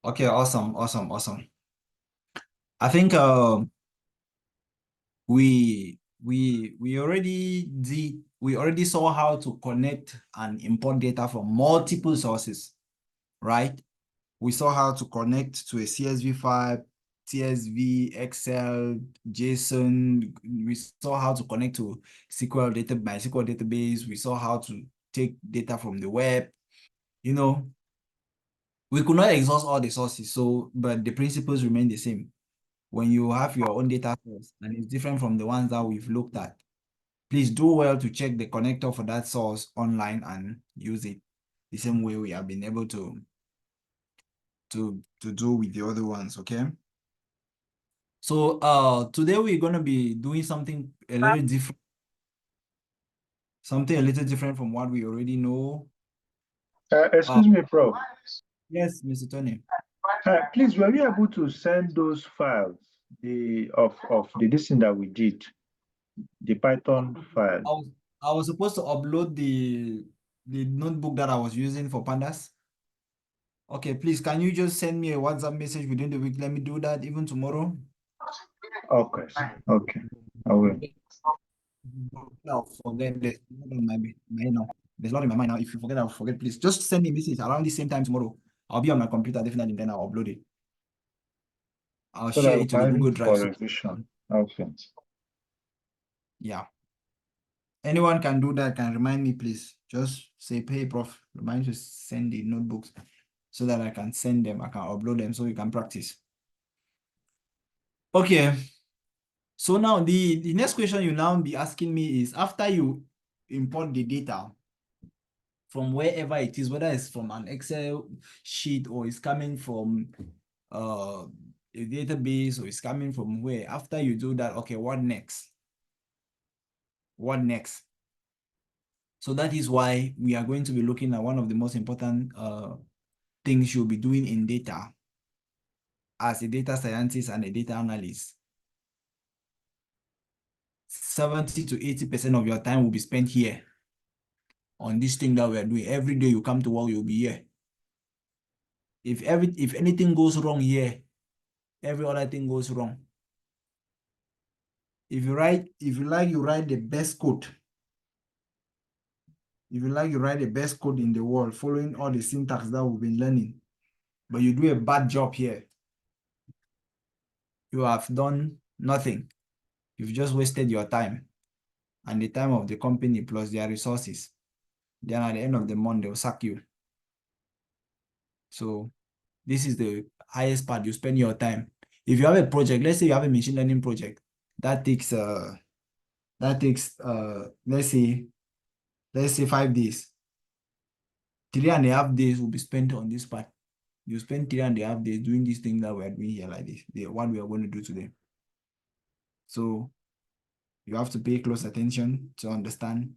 Okay, awesome, awesome, awesome. I think we already saw how to connect and import data from multiple sources, right? We saw how to connect to a CSV file, CSV, Excel, JSON. We saw how to connect to MySQL database. We saw how to take data from the web. You know, we could not exhaust all the sources, but the principles remain the same. When you have your own data source and it's different from the ones that we've looked at, please do well to check the connector for that source online and use it the same way we have been able to do with the other ones, okay? So today we're gonna be doing something a little different, from what we already know. Uh, Excuse me, Prof. yes, Mr. Tony. Please, were you able to send those files, of the this thing that we did, the Python file? I was supposed to upload the notebook that I was using for pandas. Okay, please, can you just send me a WhatsApp message within the week? Let me do that even tomorrow. Okay, okay, I will. I'll forget. There's a lot in my mind now. If you forget, I'll forget. Please just send me a message around the same time tomorrow. I'll be on my computer definitely, then I'll upload it. I'll So share that we it to the can have Google it Drive. for So revision. Okay. yeah, anyone can do that. Can remind me, please. Just say, "Hey, Prof, remind me to send the notebooks so that I can send them. I can upload them so you can practice." Okay. So now the next question you now be asking me is, after you import the data from wherever it is, whether it's from an Excel sheet or it's coming from a database or it's coming from where, after you do that, okay, what next? What next? So that is why we are going to be looking at one of the most important things you'll be doing in data as a data scientist and a data analyst. 70 to 80% of your time will be spent here on this thing that we are doing. Every day you come to work, you'll be here. If anything goes wrong here, every other thing goes wrong. If you like, you write the best code. If you like, you write the best code in the world, following all the syntax that we've been learning, but you do a bad job here, you have done nothing. You've just wasted your time and the time of the company plus their resources. Then at the end of the month, they'll sack you. So this is the highest part. You spend your time. If you have a project, let's say you have a machine learning project, that takes let's say 5 days. 3.5 days will be spent on this part. You spend 3.5 days doing this thing that we're doing here like this, what we are going to do today. So you have to pay close attention to understand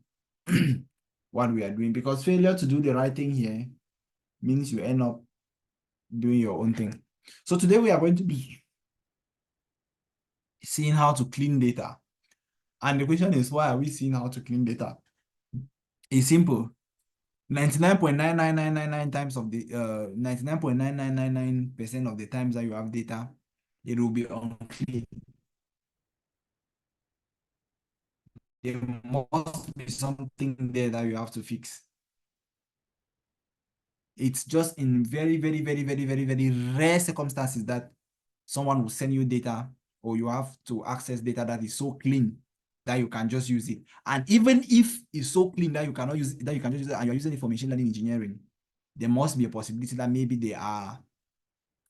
what we are doing, because failure to do the right thing here means you end up doing your own thing. So today we are going to be seeing how to clean data. And the question is, why are we seeing how to clean data? It's simple. 99.99999 times of the 99.9999% of the times that you have data, it will be unclean. There must be something there that you have to fix. It's just in very, very, very, very, very, very rare circumstances that someone will send you data or you have to access data that is so clean that you can just use it. And even if it's so clean that you cannot use it, that you can just use it and you're using it for machine learning engineering, there must be a possibility that maybe there are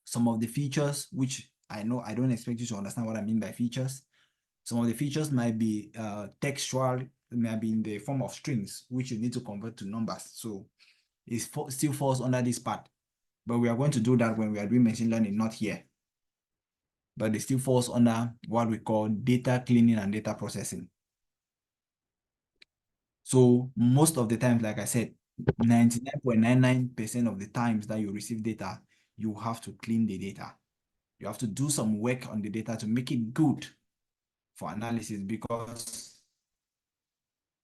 some of the features, which I know I don't expect you to understand what I mean by features. Some of the features might be textual, might be in the form of strings, which you need to convert to numbers. So it still falls under this part. But we are going to do that when we are doing machine learning, not here. But it still falls under what we call data cleaning and data processing. So most of the times, like I said, 99.99% of the times that you receive data, you have to clean the data. You have to do some work on the data to make it good for analysis, because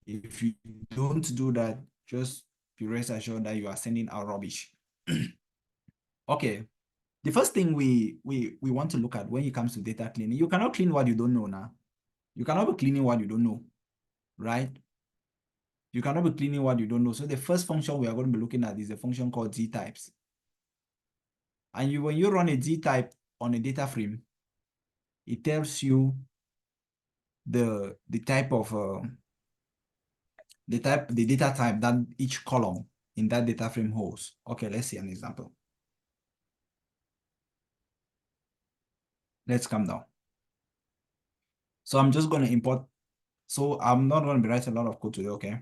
if you don't do that, just be rest assured that you are sending out rubbish. Okay, the first thing we want to look at when it comes to data cleaning, you cannot clean what you don't know now. You cannot be cleaning what you don't know, right? You cannot be cleaning what you don't know. So the first function we are going to be looking at is a function called ztypes. And when you run a ztype on a data frame, it tells you the type of the data type that each column in that data frame holds. Okay, let's see an example. Let's come down. So I'm just going to import. So I'm not going to be writing a lot of code today, okay?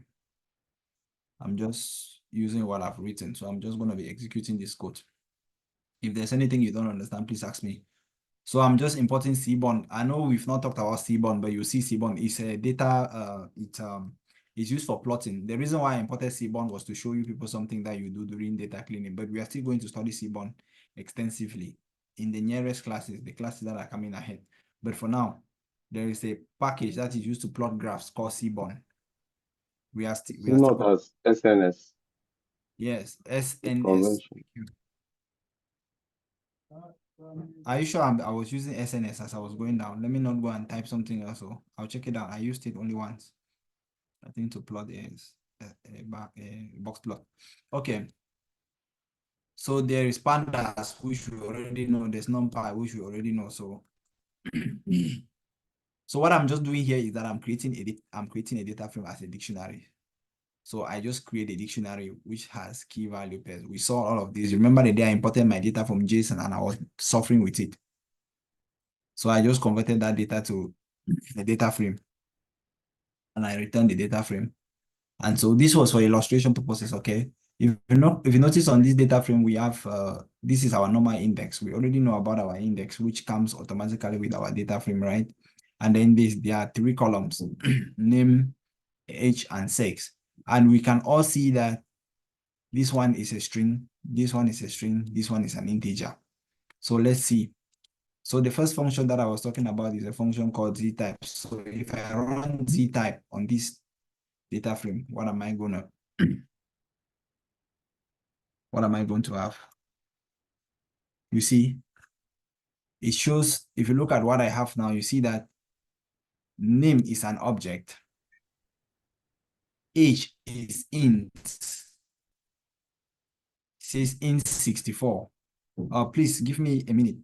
I'm just using what I've written. So I'm just going to be executing this code. If there's anything you don't understand, please ask me. So I'm just importing Seaborn. I know we've not talked about Seaborn, but you see Seaborn is a data, it's used for plotting. The reason why I imported Seaborn was to show you people something that you do during data cleaning, but we are still going to study Seaborn extensively in the nearest classes, the classes that are coming ahead. But for now, there is a package that is used to plot graphs called Seaborn. We are still Not as SNS. yes, SNS. Convention. Are you sure I was using SNS as I was going down? Let me not go and type something else. So I'll check it out. I used it only once. I think to plot a box plot. Okay. So there is pandas, which we already know. There's NumPy, which we already know. So, so what I'm just doing here is that I'm creating a data frame as a dictionary. So I just create a dictionary which has key value pairs. We saw all of these. Remember the day I imported my data from JSON and I was suffering with it. So I just converted that data to a data frame and I returned the data frame. And so this was for illustration purposes, okay? If you notice on this data frame, we have, this is our normal index. We already know about our index, which comes automatically with our data frame, right? And then there are 3 columns, name, age, and sex. And we can all see that this one is a string, this one is a string, this one is an integer. So let's see. So the first function that I was talking about is a function called ztype. So if I run ztype on this data frame, what am I going to have? You see, it shows, if you look at what I have now, you see that name is an object, age is int, says int 64. Please give me a minute.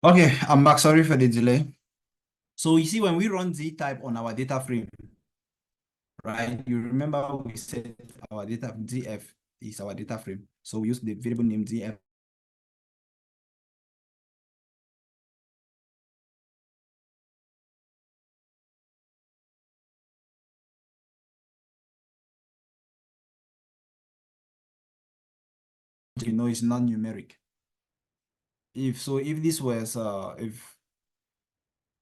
Okay, I'm back. Sorry for the delay. So you see, when we run Z type on our data frame, right? You remember we said our data ZF is our data frame. So we use the variable name ZF. You know, it's not numeric. If this was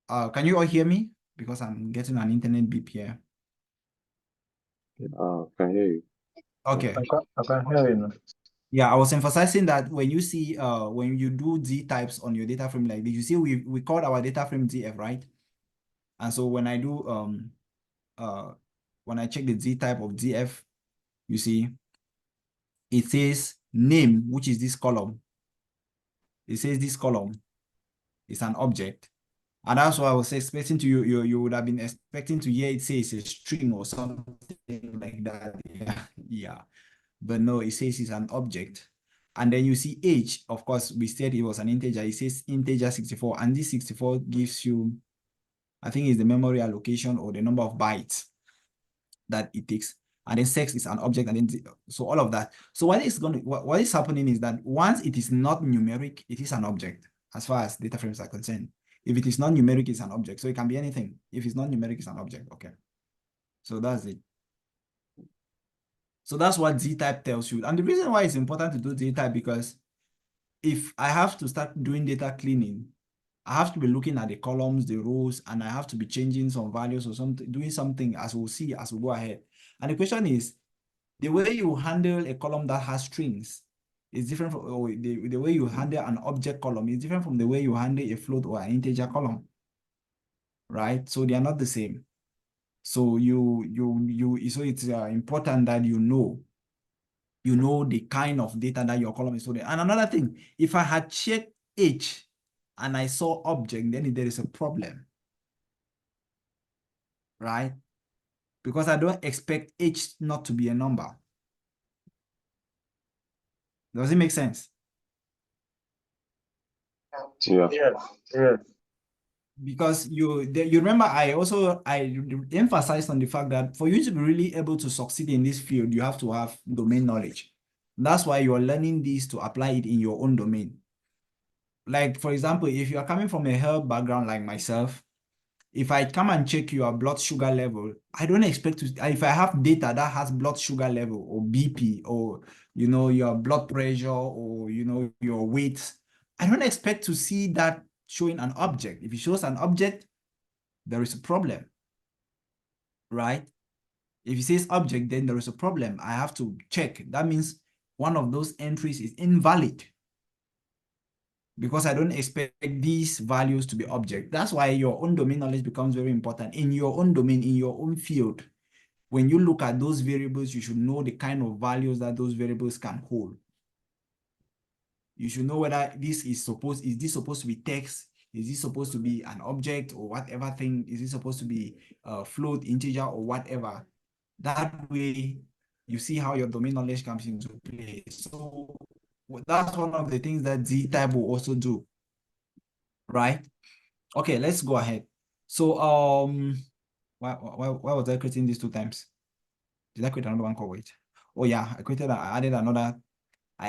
can you all hear me? Because I'm getting an internet beep here. Can hear you. Okay. I can hear you now. Yeah, I was emphasizing that when you see when you do Z types on your data frame like this, you see we called our data frame ZF, right? And so when I do when I check the Z type of ZF, you see it says name, which is this column. It says this column is an object. And that's why I was expecting to you would have been expecting to hear it say it's a string or something like that. Yeah. But no, it says it's an object. And then you see age, of course, we said it was an integer. It says integer 64, and this 64 gives you, I think it's the memory allocation or the number of bytes that it takes. And then sex is an object, and then so all of that. So what is happening is that once it is not numeric, it is an object as far as data frames are concerned. If it is not numeric, it's an object. So it can be anything. If it's not numeric, it's an object. Okay. So that's it. So that's what Z-type tells you. And the reason why it's important to do Z-type, because if I have to start doing data cleaning, I have to be looking at the columns, the rows, and I have to be changing some values or something, doing something as we'll see as we go ahead. And the question is, the way you handle a column that has strings is different from the way you handle an object column is different from the way you handle a float or an integer column, right? So they are not the same. So so it's important that you know the kind of data that your column is storing. And another thing, if I had checked H and I saw object, then there is a problem, right? Because I don't expect H not to be a number. Does it make sense? Yeah. Yes. Because you remember I emphasized on the fact that for you to be really able to succeed in this field, you have to have domain knowledge. That's why you're learning this to apply it in your own domain. Like, for example, if you are coming from a health background like myself, if I come and check your blood sugar level, I don't expect to, if I have data that has blood sugar level or BP or, your blood pressure or, your weight, I don't expect to see that showing an object. If it shows an object, there is a problem, right? If it says object, then there is a problem. I have to check. That means one of those entries is invalid, because I don't expect these values to be object. That's why your own domain knowledge becomes very important. In your own domain, in your own field, when you look at those variables, you should know the kind of values that those variables can hold. You should know whether is this supposed to be text? Is this supposed to be an object or whatever thing? Is it supposed to be a float, integer, or whatever? That way, you see how your domain knowledge comes into play. So that's one of the things that Z-type will also do, right? Okay, let's go ahead. So why was I creating these 2 times? Did I create another one called weight? Oh yeah, I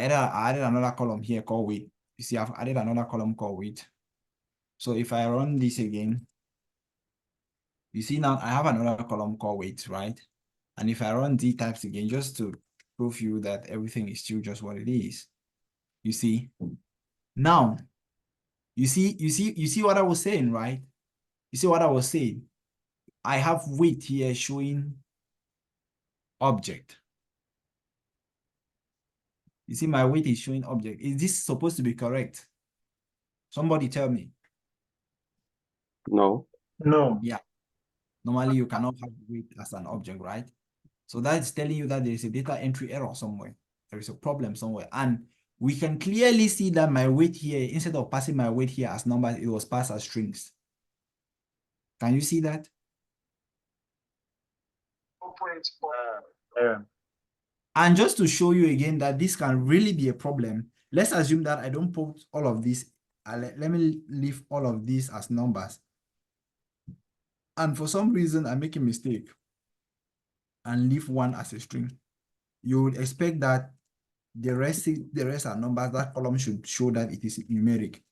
added another column here called weight. You see, I've added another column called weight. So if I run this again, you see now I have another column called weight, right? And if I run Z types again, just to prove you that everything is still just what it is, you see, now you see what I was saying, right? You see what I was saying? I have weight here showing object. You see, my weight is showing object. Is this supposed to be correct? Somebody tell me. No. No. Yeah. Normally, you cannot have weight as an object, right? So that's telling you that there is a data entry error somewhere. There is a problem somewhere. And we can clearly see that my weight here, instead of passing my weight here as numbers, it was passed as strings. Can you see that? Yeah. And just to show you again that this can really be a problem, let's assume that I don't put all of this let me leave all of these as numbers. And for some reason, I make a mistake and leave one as a string. You would expect that the rest are numbers. That column should show that it is numeric.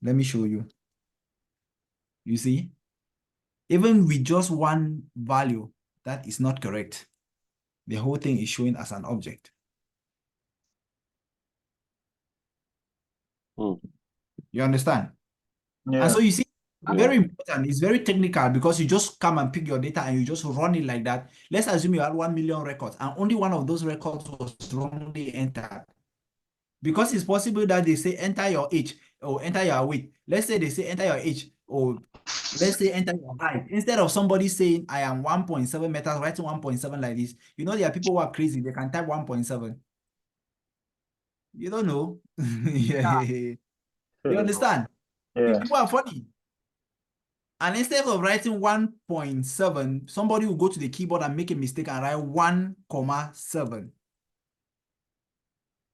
Let me show you. You see, even with just one value, that is not correct. The whole thing is showing as an object. You understand? Yeah. And so you see, Yeah. very important. It's very technical because you just come and pick your data and you just run it like that. Let's assume you had 1 million records and only one of those records was wrongly entered. Because it's possible that they say enter your age or enter your weight. Let's say they say enter your age or let's say enter your height. Instead of somebody saying I am 1.7 meters, writing 1.7 like this. You know, there are people who are crazy. They can type 1.7. You don't know. Yeah. You understand? Yeah. People are funny. And instead of writing 1.7, somebody will go to the keyboard and make a mistake and write 1.7.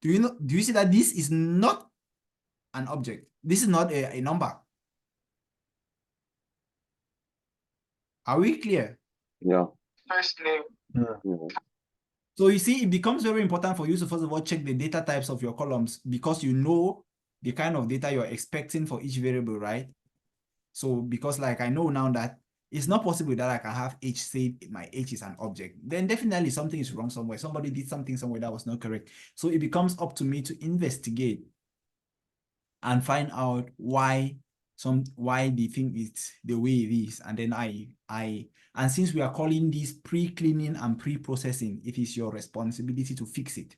Do you see that this is not an object? This is not a number. Are we clear? Yeah. Yeah. Yeah. So you see, it becomes very important for you to first of all check the data types of your columns because you know the kind of data you're expecting for each variable, right? So because like I know now that it's not possible that I can have age, say my age is an object, then definitely something is wrong somewhere. Somebody did something somewhere that was not correct. So it becomes up to me to investigate and find out why the thing is the way it is. And then and since we are calling this pre-cleaning and pre-processing, it is your responsibility to fix it.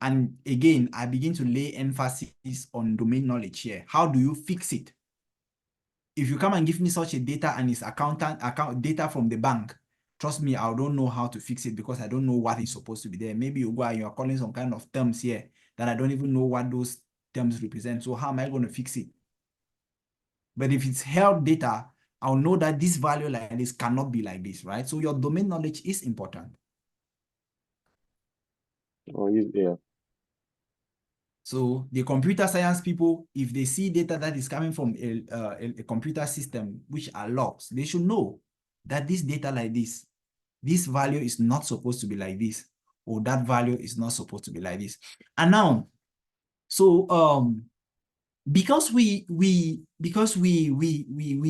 And again, I begin to lay emphasis on domain knowledge here. How do you fix it? If you come and give me such a data and it's account data from the bank, trust me, I don't know how to fix it because I don't know what is supposed to be there. Maybe you go and you're calling some kind of terms here that I don't even know what those terms represent. So how am I going to fix it? But if it's held data, I'll know that this value like this cannot be like this, right? So your domain knowledge is important. Oh, yeah. So the computer science people, if they see data that is coming from a computer system, which are logs, they should know that this data like this value is not supposed to be like this, or that value is not supposed to be like this. And now, so because we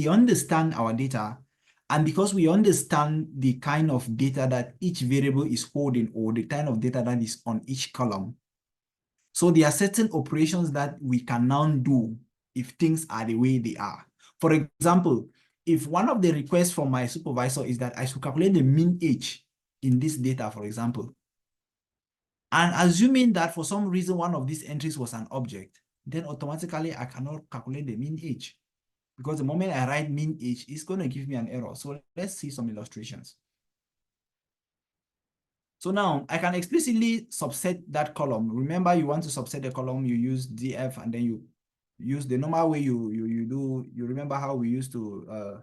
understand our data, and because we understand the kind of data that each variable is holding, or the kind of data that is on each column, so there are certain operations that we can now do if things are the way they are. For example, if one of the requests from my supervisor is that I should calculate the mean age in this data, for example, and assuming that for some reason one of these entries was an object, then automatically I cannot calculate the mean age, because the moment I write mean age, it's going to give me an error. So let's see some illustrations. So now I can explicitly subset that column. Remember, you want to subset the column, you use df, and then you use the normal way you remember how we used to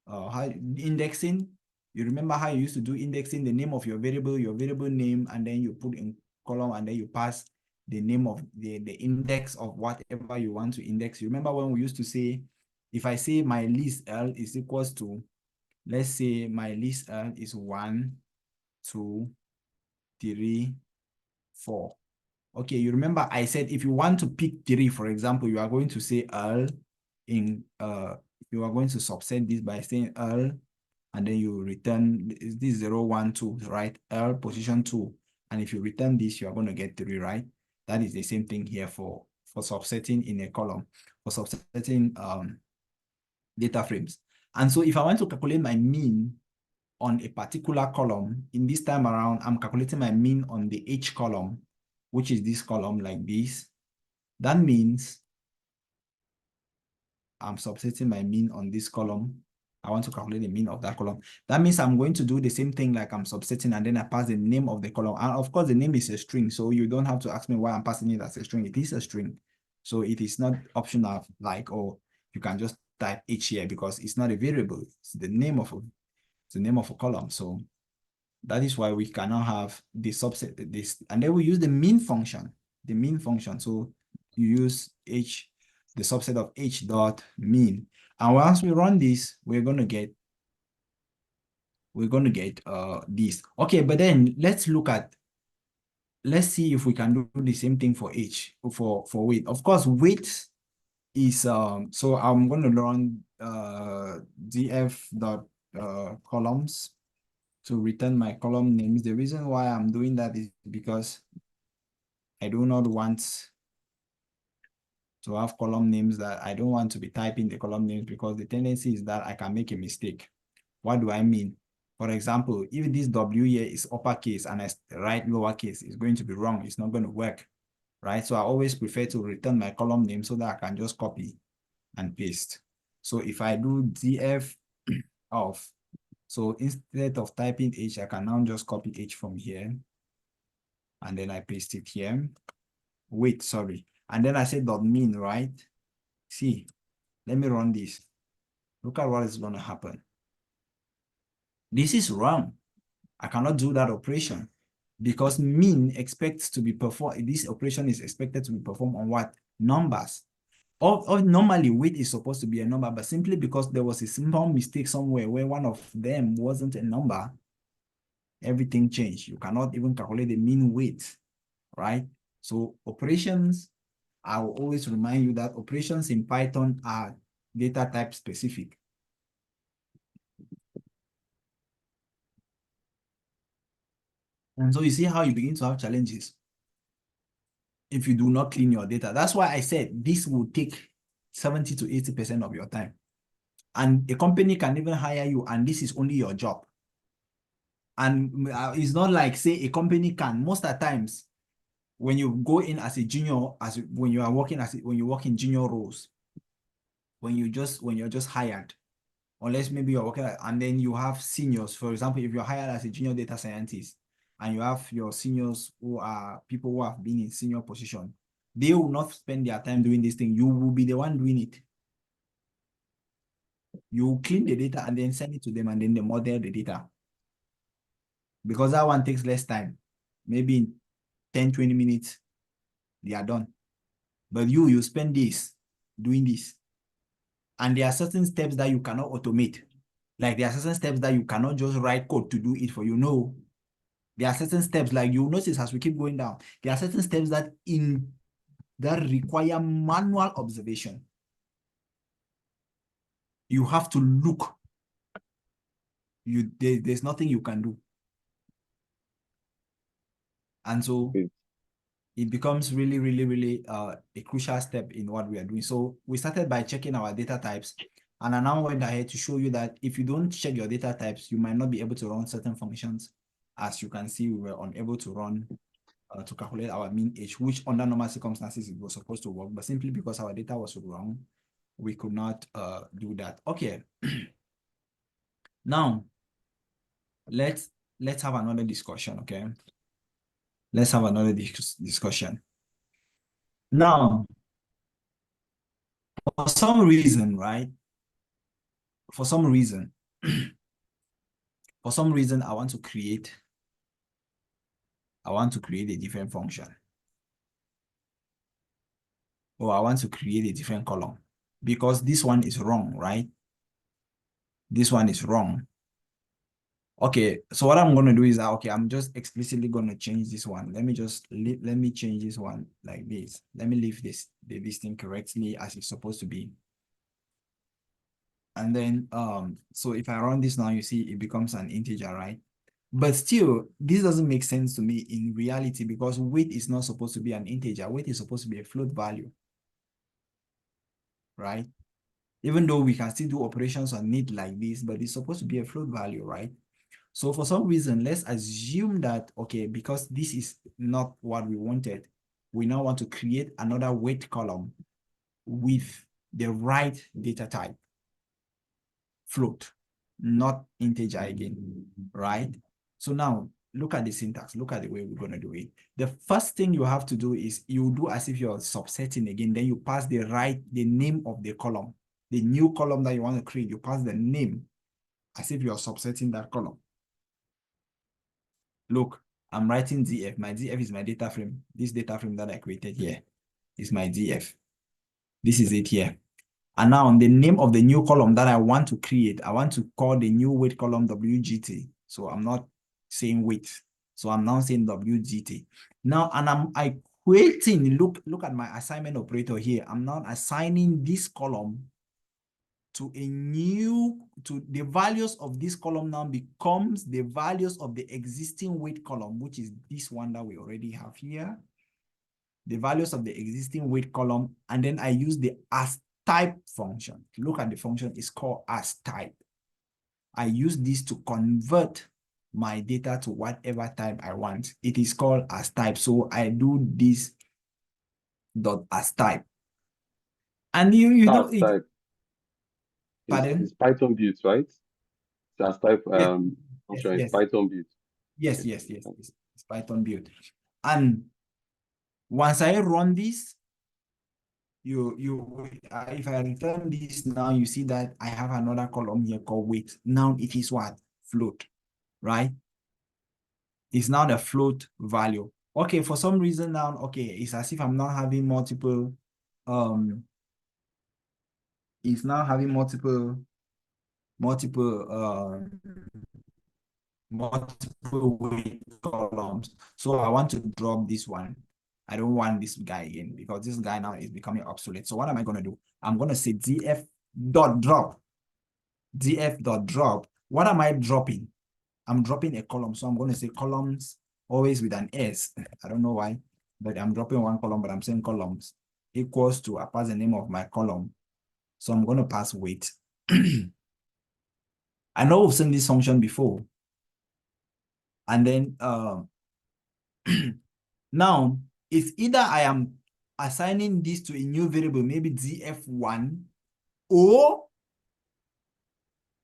how indexing. You remember how you used to do indexing, the name of your variable name, and then you put in column, and then you pass the name of the index of whatever you want to index. You remember when we used to say, if I say my list L is equals to, let's say my list L is 1, 2, 3, 4. Okay, you remember I said if you want to pick 3, for example, you are going to say L in you are going to subset this by saying L, and then you return this 0, 1, 2, right? L position 2. And if you return this, you are going to get 3, right? That is the same thing here for subsetting in a column, for subsetting data frames. And so if I want to calculate my mean on a particular column, in this time around, I'm calculating my mean on the H column, which is this column like this. That means I'm subsetting my mean on this column. I want to calculate the mean of that column. That means I'm going to do the same thing like I'm subsetting, and then I pass the name of the column. And of course, the name is a string, so you don't have to ask me why I'm passing it as a string. It is a string. So it is not optional, like, oh, you can just type H here, because it's not a variable. It's the name of a column. So that is why we cannot have the subset this, and then we use the mean function. So you use h, the subset of h dot mean. And once we run this, we're going to get this. Okay, but then let's see if we can do the same thing for h, for weight. Of course, weight is so I'm going to run df dot columns to return my column names. The reason why I'm doing that is because I do not want to have column names that I don't want to be typing the column names, because the tendency is that I can make a mistake. What do I mean? For example, if this W here is uppercase and I write lowercase, it's going to be wrong. It's not going to work, right? So I always prefer to return my column name so that I can just copy and paste. So if I do df of, so instead of typing h, I can now just copy h from here, and then I paste it here. Wait, sorry. And then I say dot mean, right? See, let me run this. Look at what is going to happen. This is wrong. I cannot do that operation because mean expects to be performed. This operation is expected to be performed on what? Numbers. Or normally weight is supposed to be a number, but simply because there was a simple mistake somewhere where one of them wasn't a number, everything changed. You cannot even calculate the mean weight, right? So operations, I will always remind you that operations in Python are data type specific. And so you see how you begin to have challenges if you do not clean your data. That's why I said this will take 70 to 80% of your time. And a company can even hire you, and this is only your job. And it's not like, say, a company can, most of the times, when you go in as a junior, when you work in junior roles, when you're just hired, unless maybe you're working, and then you have seniors. For example, if you're hired as a junior data scientist, and you have your seniors who are people who have been in senior position, they will not spend their time doing this thing. You will be the one doing it. You clean the data and then send it to them, and then they model the data. Because that one takes less time. Maybe in 10, 20 minutes, they are done. But you spend this doing this. And there are certain steps that you cannot automate. Like there are certain steps that you cannot just write code to do it for you. No. There are certain steps, like you'll notice as we keep going down, there are certain steps that require manual observation. You have to look. There's nothing you can do. And so it becomes really, really, really a crucial step in what we are doing. So we started by checking our data types. And I now went ahead to show you that if you don't check your data types, you might not be able to run certain functions. As you can see, we were unable to run to calculate our mean age, which under normal circumstances it was supposed to work, but simply because our data was wrong, we could not do that. Okay. Now, let's have another discussion, okay? Let's have another discussion. Now, for some reason, right? For some reason, I want to create a different function. Or I want to create a different column because this one is wrong, right? This one is wrong. Okay, so what I'm going to do is that, okay, I'm just explicitly going to change this one. Let me change this one like this. Let me leave this thing correctly as it's supposed to be. And then, so if I run this now, you see it becomes an integer, right? But still, this doesn't make sense to me in reality because weight is not supposed to be an integer. Weight is supposed to be a float value, right? Even though we can still do operations on it like this, but it's supposed to be a float value, right? So for some reason, let's assume that, okay, because this is not what we wanted, we now want to create another weight column with the right data type, float, not integer again, right? So now look at the syntax, look at the way we're going to do it. The first thing you have to do is you do as if you're subsetting again, then you pass the name of the column, the new column that you want to create, you pass the name as if you're subsetting that column. Look, I'm writing df. My df is my data frame. This data frame that I created here is my DF. This is it here. And now the name of the new column that I want to create, I want to call the new weight column WGT. So I'm not saying weight. So I'm now saying WGT. Now, and I'm equating, look at my assignment operator here. I'm now assigning this column to the values of this column now becomes the values of the existing weight column, which is this one that we already have here. The values of the existing weight column, and then I use the as type function. Look at the function, it's called as type. I use this to convert my data to whatever type I want. It is called as type. So I do this dot as type. And you know As type. Pardon? It's Python built, right? It's as type function yes. is Python built. Yes. It's Python built. And once I run this, if I return this now, you see that I have another column here called weight. Now it is what? Float, right? It's now the float value. Okay, for some reason now, okay, it's as if I'm not having multiple, it's now having multiple weight columns. So I want to drop this one. I don't want this guy again because this guy now is becoming obsolete. So what am I going to do? I'm going to say df.drop. df.drop. What am I dropping? I'm dropping a column. So I'm going to say columns always with an S. I don't know why, but I'm dropping one column, but I'm saying columns equals to, I pass the name of my column. So I'm going to pass weight. I know we've seen this function before. And then now it's either I am assigning this to a new variable, maybe df1, or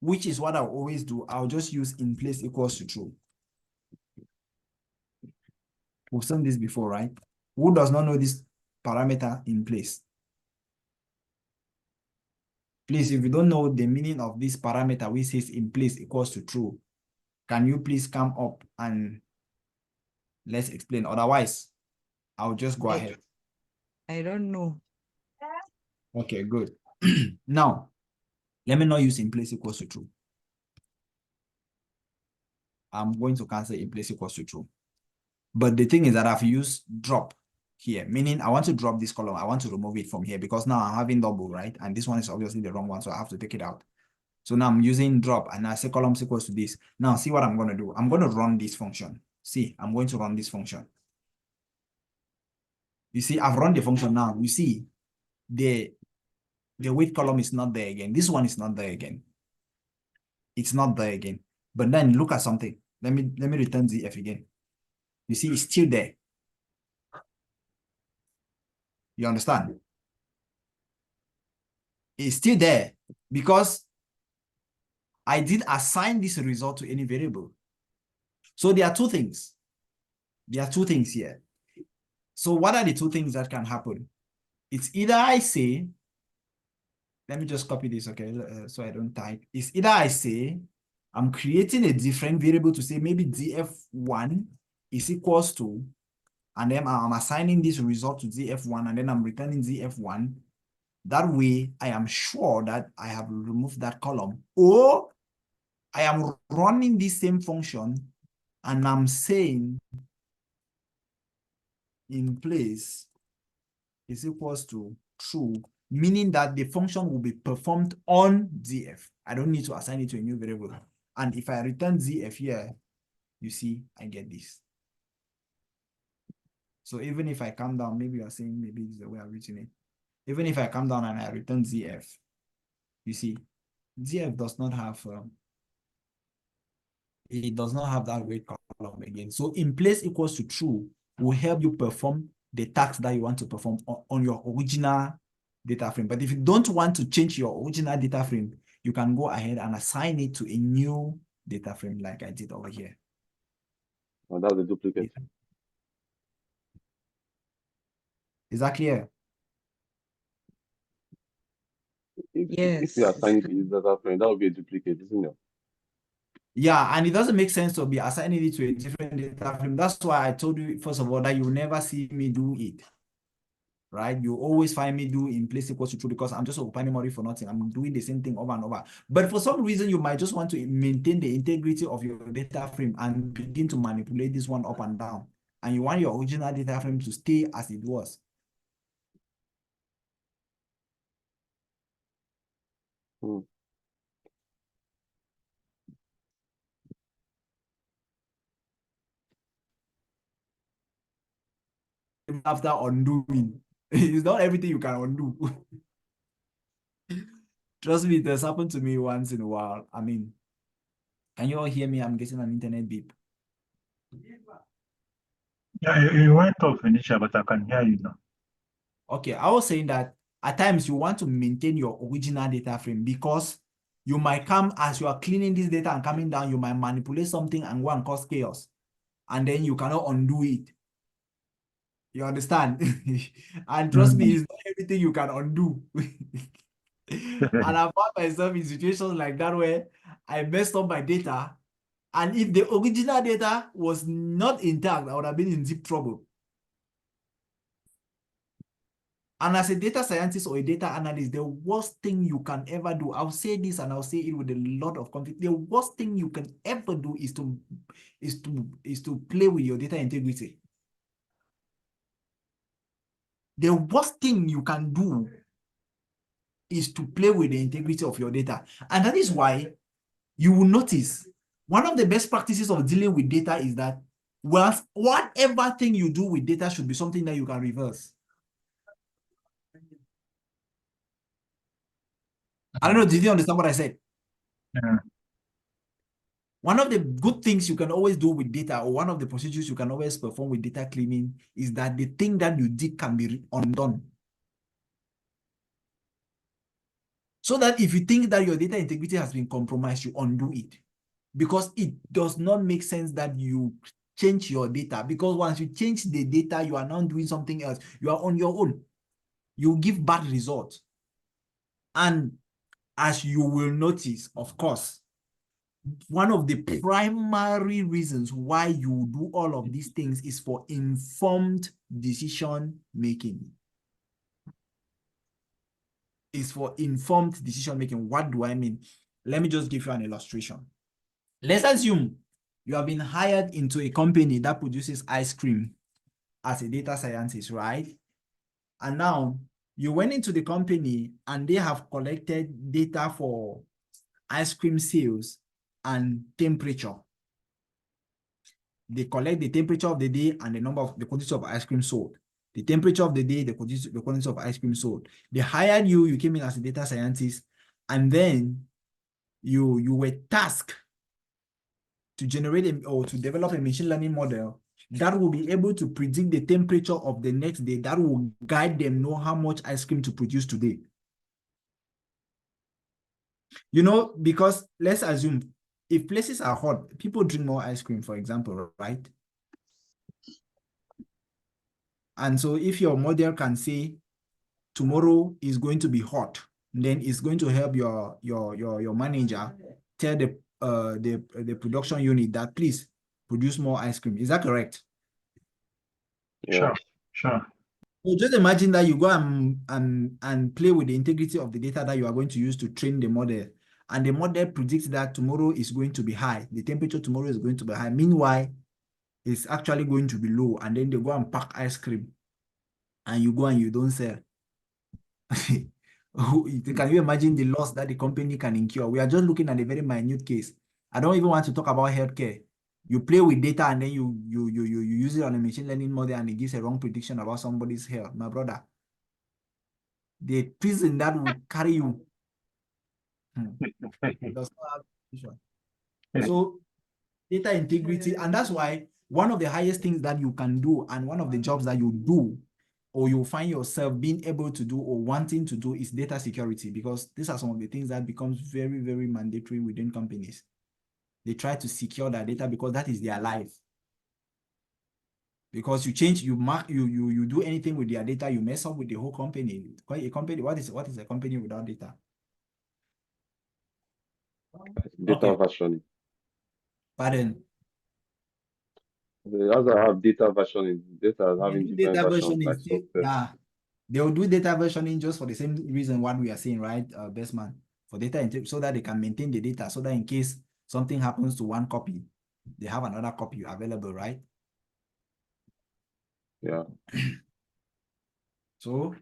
which is what I'll always do, I'll just use in place equals to true. We've seen this before, right? Who does not know this parameter in place? Please, if you don't know the meaning of this parameter which says in place equals to true, can you please come up and let's explain? Otherwise, I'll just go ahead. I don't know. Okay, good. Now, let me not use in place equals to true. I'm going to cancel in place equals to true. But the thing is that I've used drop here, meaning I want to drop this column. I want to remove it from here because now I'm having double, right? And this one is obviously the wrong one, so I have to take it out. So now I'm using drop and I say columns equals to this. Now see what I'm going to do. I'm going to run this function. See, I'm going to run this function. You see, I've run the function now. You see, the weight column is not there again. This one is not there again. It's not there again. But then look at something. Let me return ZF again. You see, it's still there. You understand? It's still there because I did assign this result to any variable. So there are two things. There are two things here. So what are the two things that can happen? It's either I say, let me just copy this, okay, so I don't type. It's either I say, I'm creating a different variable to say maybe df1 is equals to, and then I'm assigning this result to df1, and then I'm returning df1. That way, I am sure that I have removed that column. Or I am running this same function, and I'm saying in place is equals to true, meaning that the function will be performed on df. I don't need to assign it to a new variable. And if I return df here, you see, I get this. So even if I come down, maybe you're saying, maybe this is the way I've written it. Even if I come down and I return ZF, you see, ZF does not have, it does not have that weight column again. So in place equals to true will help you perform the task that you want to perform on your original data frame. But if you don't want to change your original data frame, you can go ahead and assign it to a new data frame like I did over here. Oh, that's a duplicate. Is that clear? If you assign it to this data frame, that would be a duplicate, isn't it? Yeah, and it doesn't make sense to be assigning it to a different data frame. That's why I told you, first of all, that you will never see me do it. right? You always find me do in place equals to true because I'm just occupying memory for nothing. I'm doing the same thing over and over. But for some reason, you might just want to maintain the integrity of your data frame and begin to manipulate this one up and down. And you want your original data frame to stay as it was. Hmm. After undoing, it's not everything you can undo. Trust me, it has happened to me once in a while. I mean, can you all hear me? I'm getting an internet beep. Yeah, you went off initially, but I can hear you now. Okay, I was saying that at times you want to maintain your original data frame because you might come as you are cleaning this data and coming down, you might manipulate something and go and cause chaos. And then you cannot undo it. You understand? And trust me, it's not everything you can undo. And I found myself in situations like that where I messed up my data. And if the original data was not intact, I would have been in deep trouble. And as a data scientist or a data analyst, the worst thing you can ever do, I'll say this and I'll say it with a lot of confidence, the worst thing you can ever do is to play with your data integrity. The worst thing you can do is to play with the integrity of your data. And that is why you will notice one of the best practices of dealing with data is that whatever thing you do with data should be something that you can reverse. I don't know, did you understand what I said? Yeah. One of the good things you can always do with data, or one of the procedures you can always perform with data cleaning, is that the thing that you did can be undone. So that if you think that your data integrity has been compromised, you undo it. Because it does not make sense that you change your data. Because once you change the data, you are now doing something else. You are on your own. You give bad results. And as you will notice, of course, one of the primary reasons why you do all of these things is for informed decision making. Is for informed decision making. What do I mean? Let me just give you an illustration. Let's assume you have been hired into a company that produces ice cream as a data scientist, right? And now you went into the company and they have collected data for ice cream sales and temperature. They collect the temperature of the day and the quantity of ice cream sold. The temperature of the day, the quantity of ice cream sold. They hired you, you came in as a data scientist, and then you were tasked to generate or to develop a machine learning model that will be able to predict the temperature of the next day, that will guide them know how much ice cream to produce today. You know, because let's assume if places are hot, people drink more ice cream, for example, right? And so if your model can say tomorrow is going to be hot, then it's going to help your manager tell the production unit that please produce more ice cream. Is that correct? Yeah. Sure. So just imagine that you go and play with the integrity of the data that you are going to use to train the model. And the model predicts that tomorrow is going to be high. The temperature tomorrow is going to be high. Meanwhile, it's actually going to be low. And then they go and pack ice cream. And you go and you don't sell. Can you imagine the loss that the company can incur? We are just looking at a very minute case. I don't even want to talk about healthcare. You play with data and then you use it on a machine learning model and it gives a wrong prediction about somebody's health. My brother, the prison that will carry you does not have precision. So data integrity, and that's why one of the highest things that you can do and one of the jobs that you do or you find yourself being able to do or wanting to do is data security, because these are some of the things that becomes very, very mandatory within companies. They try to secure their data because that is their life. Because you change, you do anything with their data, you mess up with the whole company. A company, what is a company without data? Data versioning. Pardon? As I have data versioning, data having different Data versions version like is software. yeah. They'll do data versioning just for the same reason what we are saying, right, best man, for data so that they can maintain the data, so that in case something happens to one copy, they have another copy available, right? Yeah. So,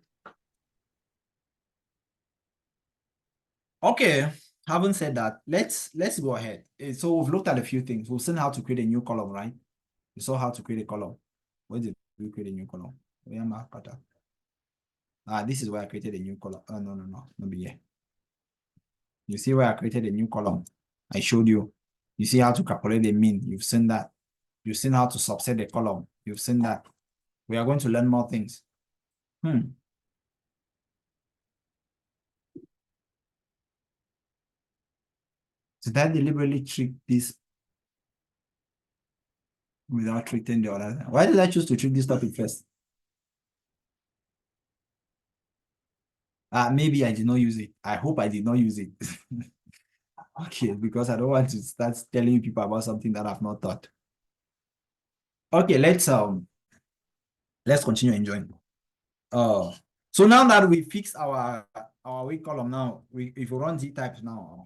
okay, having said that, let's go ahead. So we've looked at a few things. We've seen how to create a new column, right? We saw how to create a column. Where did we create a new column? This is where I created a new column. Oh, no, not be here. You see where I created a new column. I showed you. You see how to calculate the mean. You've seen that. You've seen how to subset the column. You've seen that. We are going to learn more things. Did I deliberately trick this without treating the other? Why did I choose to treat this topic first? Maybe I did not use it. I hope I did not use it. Okay, because I don't want to start telling people about something that I've not thought. Okay, let's continue enjoying. So now that we fix our weight column now, if we run Z types now,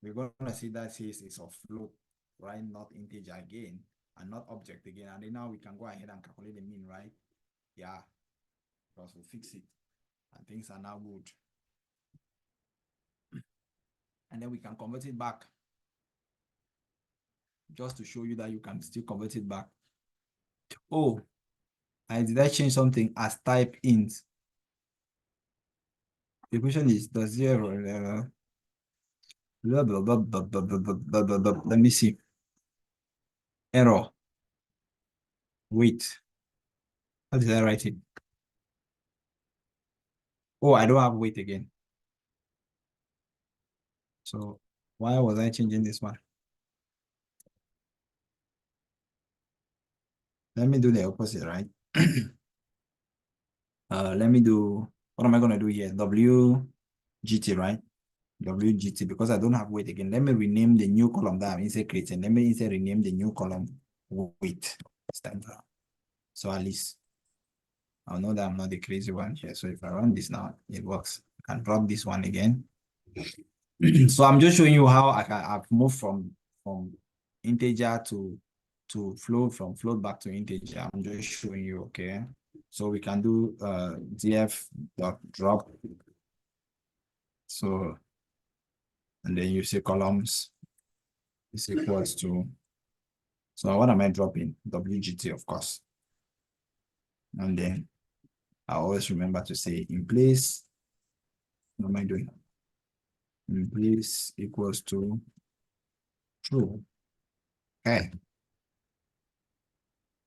we're gonna see that says it's of float, right? Not integer again, and not object again. And then now we can go ahead and calculate the mean, right? Yeah, because we fix it, and things are now good. And then we can convert it back, just to show you that you can still convert it back. Oh, did I change something as type int? The question is, does zero blah, blah, blah, blah, blah, blah, blah, blah, blah, blah. Let me see. Error. Wait. How did I write it? Oh, I don't have weight again. So why was I changing this one? Let me do the opposite, right? Let me do, what am I going to do here? WGT, right? WGT, because I don't have weight again. Let me rename the new column that I'm inside creating. Let me inside rename the new column weight. So at least I'll know that I'm not the crazy one here. So if I run this now, it works. I can drop this one again. So I'm just showing you how I've moved from integer to float, from float back to integer. I'm just showing you, okay? So we can do df.drop. So, and then you see columns is equals to, so what am I dropping? WGT, of course. And then I always remember to say in place, what am I doing? In place equals to true. Okay.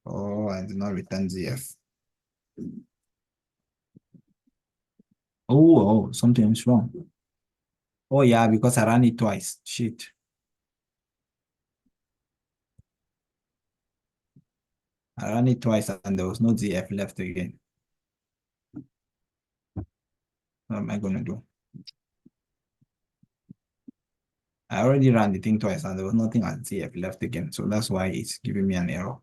Oh, I did not return ZF. Oh, something's wrong. Oh yeah, because I ran it twice. Shit. I ran it twice and there was no ZF left again. What am I gonna do? I already ran the thing twice and there was nothing at ZF left again. So that's why it's giving me an error.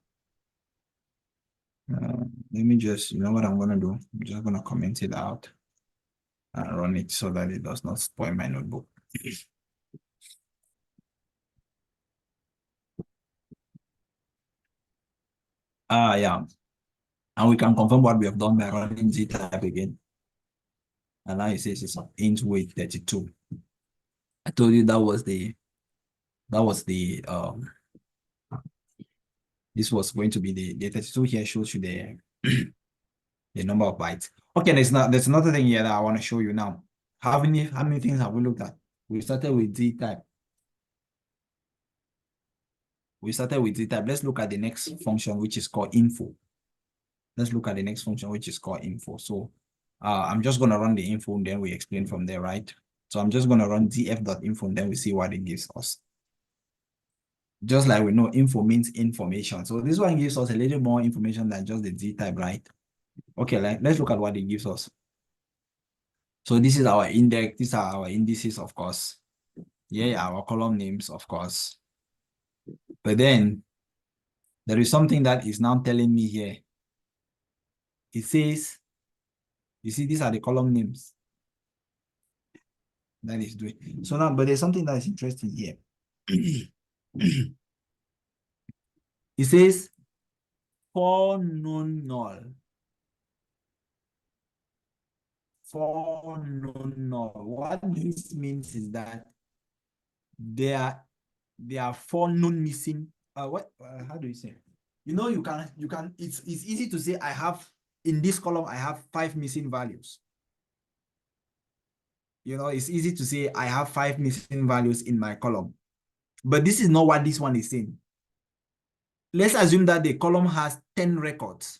Let me just, you know what I'm gonna do? I'm just gonna comment it out and run it so that it does not spoil my notebook. Yeah. And we can confirm what we have done by running Z type again. And now it says it's int weight 32. I told you that was the this was going to be the 32 here shows you the the number of bytes. Okay, there's another thing here that I want to show you now. How many things have we looked at? We started with Z type. Let's look at the next function, which is called info. Let's look at the next function, which is called info. So I'm just going to run the info and then we explain from there, right? So I'm just going to run df.info and then we see what it gives us. Just like we know, info means information. So this one gives us a little more information than just the Z type, right? Okay, let's look at what it gives us. So this is our index. These are our indices, of course. Yeah, our column names, of course. But then there is something that is now telling me here. It says You see, these are the column names that is doing. So now, but there's something that is interesting here. It says for known null. For known null. What this means is that there are 4 known missing. How do you say? You know, it's easy to say I have in this column, I have 5 missing values. You know, it's easy to say I have 5 missing values in my column. But this is not what this one is saying. Let's assume that the column has 10 records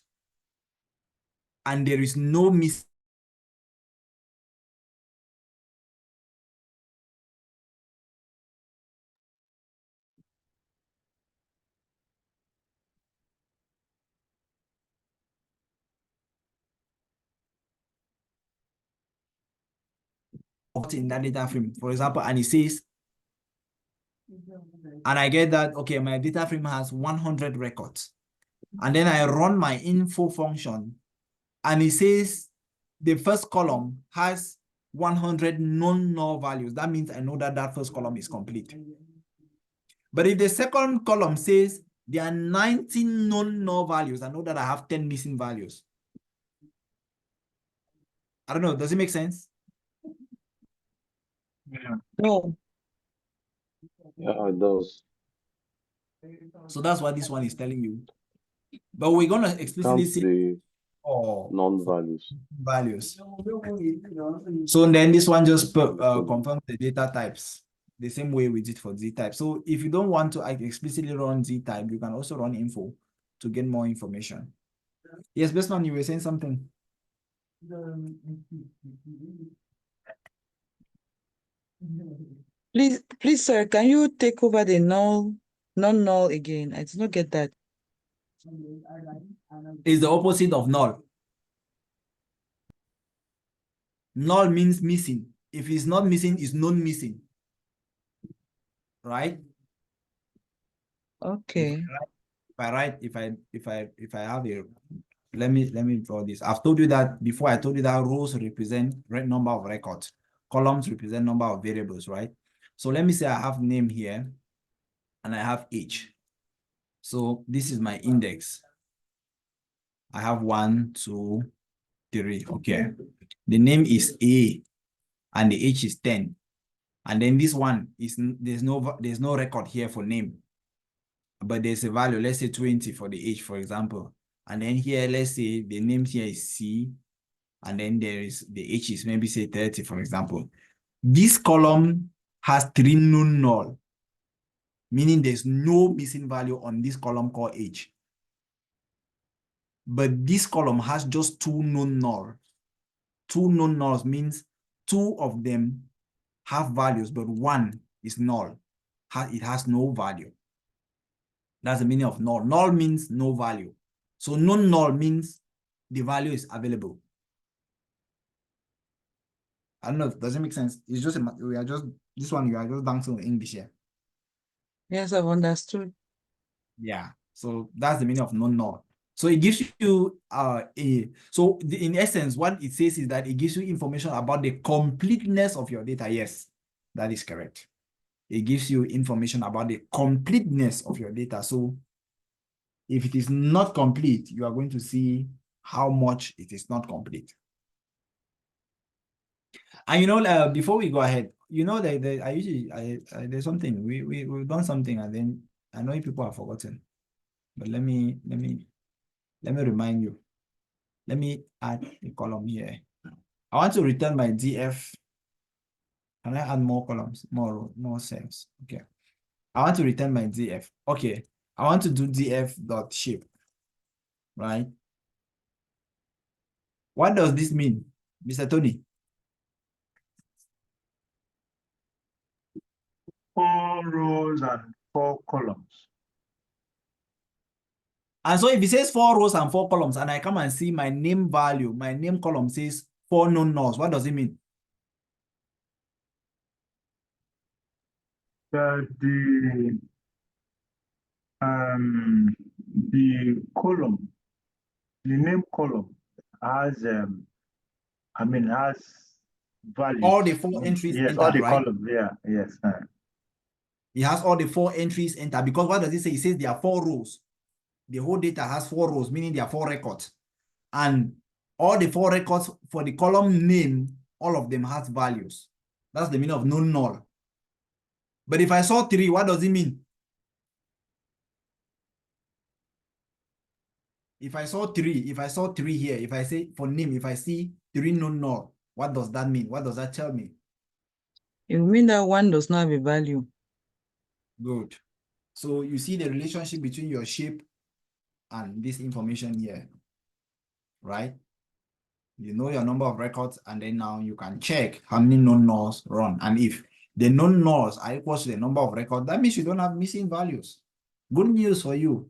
and there is no missing. In that data frame, for example, and it says, and I get that, okay, my data frame has 100 records. And then I run my info function and it says the first column has 100 known null values. That means I know that that first column is complete. But if the second column says there are 19 known null values, I know that I have 10 missing values. I don't know, does it make sense? Yeah. No. Yeah, it does. So that's what this one is telling you. But we're going to explicitly Count say the oh, non-values. values. So then this one just confirms the data types the same way we did for Z type. So if you don't want to explicitly run Z type, you can also run info to get more information. Yes, Bestman, you were saying something. Please, sir, can you take over the non-null again? I did not get that. It's the opposite of null. Null means missing. If it's not missing, it's non-missing. Right? Okay. If I have a, let me draw this. I've told you that before. I told you that rows represent number of records, columns represent number of variables, right? So let me say I have name here and I have age. So this is my index. I have 1, 2, 3. Okay. The name is A and the age is 10. And then this one is there's no record here for name. But there's a value, let's say 20 for the age, for example. And then here, let's say the name here is C, and then there is the age is maybe say 30, for example. This column has 3 known null, meaning there's no missing value on this column called age. But this column has just 2 known null. 2 known nulls means 2 of them have values, but 1 is null. It has no value. That's the meaning of null. Null means no value. So non-null means the value is available. I don't know, does it make sense? It's just, we are just, this one, you are just dancing with English here. Yes, I've understood. Yeah, so that's the meaning of non-null. So it gives you in essence, what it says is that it gives you information about the completeness of your data. Yes, that is correct. It gives you information about the completeness of your data. So if it is not complete, you are going to see how much it is not complete. And you know, before we go ahead, you know that there's something we've done something, and then I know people have forgotten, but let me remind you. Let me add a column here. I want to return my DF. Can I add more columns, more cells? Okay. I want to return my DF. Okay. I want to do df.shape, right? What does this mean, Mr. Tony? 4 rows and 4 columns. And so if it says 4 rows and 4 columns, and I come and see my name value, my name column says 4 known nulls, what does it mean? That the column, the name column has I mean, has values. All the 4 entries Yes, all entered, the right? columns. Yeah, yes. It has all the 4 entries entered, because what does it say? It says there are 4 rows. The whole data has 4 rows, meaning there are 4 records. And all the 4 records for the column name, all of them has values. That's the meaning of null. But if I saw 3, what does it mean? If I saw 3 here, if I say for name, if I see 3 null, what does that mean? What does that tell me? It will mean that 1 does not have a value. Good. So you see the relationship between your shape and this information here, right? You know your number of records, and then now you can check how many non-nulls run. And if the non-nulls are equal to the number of records, that means you don't have missing values. Good news for you.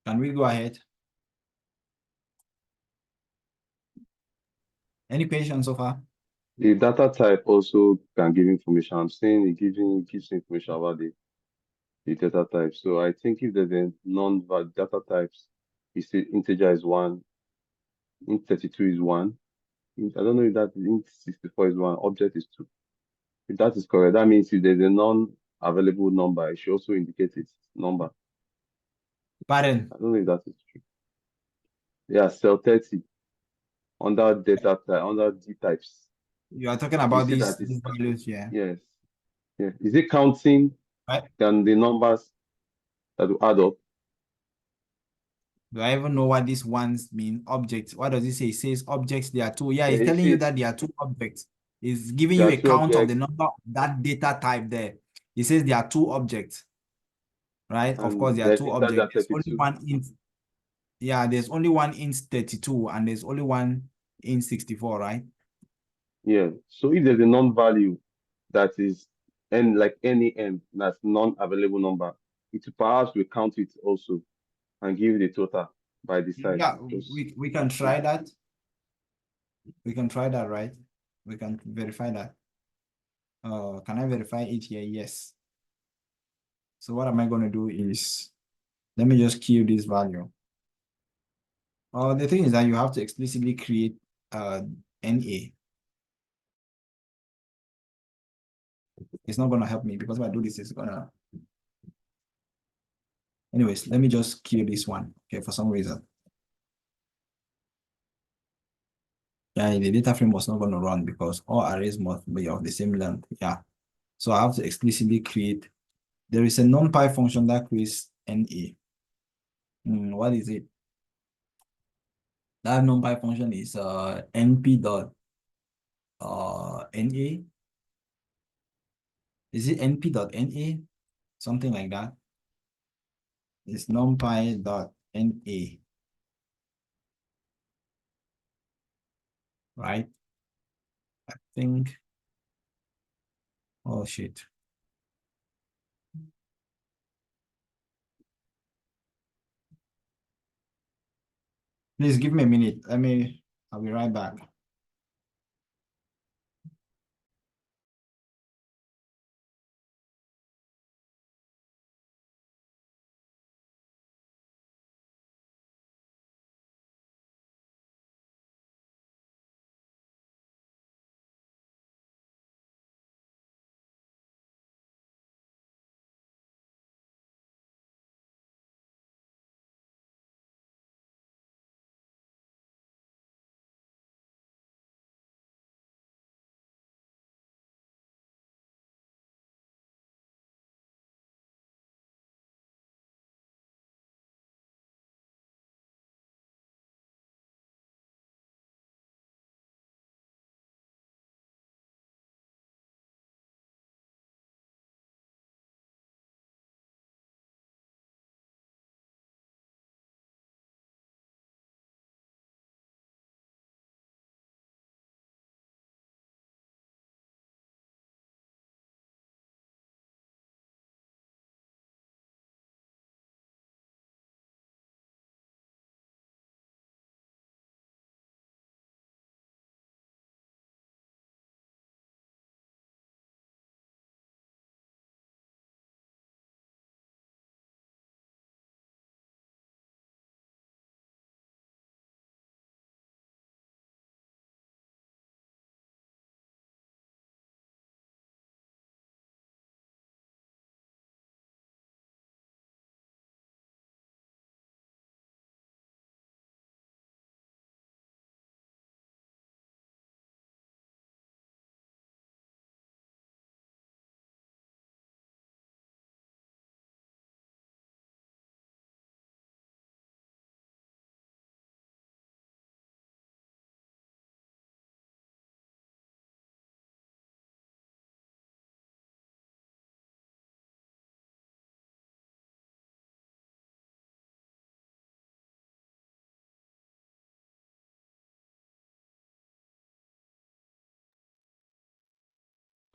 Can we go ahead? Any questions so far? The data type also can give information. I'm saying it gives information about the data type. So I think if there's a non-valid data types, you see integer is 1, int 32 is 1. I don't know if that int 64 is 1, object is 2. If that is correct, that means if there's a non-available number, it should also indicate its number. Pardon? I don't know if that is true. Yeah, cell 30 under data type, under D types. You are talking You about see these that it's values here. yes. Yeah. Is it counting Right? can the numbers that will add up? Do I even know what these ones mean? Objects. What does it say? It says objects, there are 2. Yeah, Yeah, it's it telling you says that there are 2 objects. It's giving there you are a 2 count of the objects number of that data type there. It says there are 2 objects, right? Of course, and there are there's 2 integer objects. There's only 32. one int. Yeah, there's only one int 32, and there's only one int 64, right? Yeah. So if there's a non-value that is like any m that's non-available number, it perhaps will count it also and give the total by the side. Yeah, Just we can try that. We can try that, right? We can verify that. Can I verify it here? Yes. So what am I going to do is, let me just queue this value. The thing is that you have to explicitly create NA. It's not going to help me, because if I do this, it's going to... Anyways, let me just queue this one, okay, for some reason. Yeah, the data frame was not going to run because all arrays must be of the same length. Yeah. So I have to explicitly create. There is a NumPy function that creates NA. What is it? That NumPy function is np dot NA. Is it np dot NA? Something like that. It's NumPy dot NA. Right? I think. Oh shit. Please give me a minute. I'll be right back.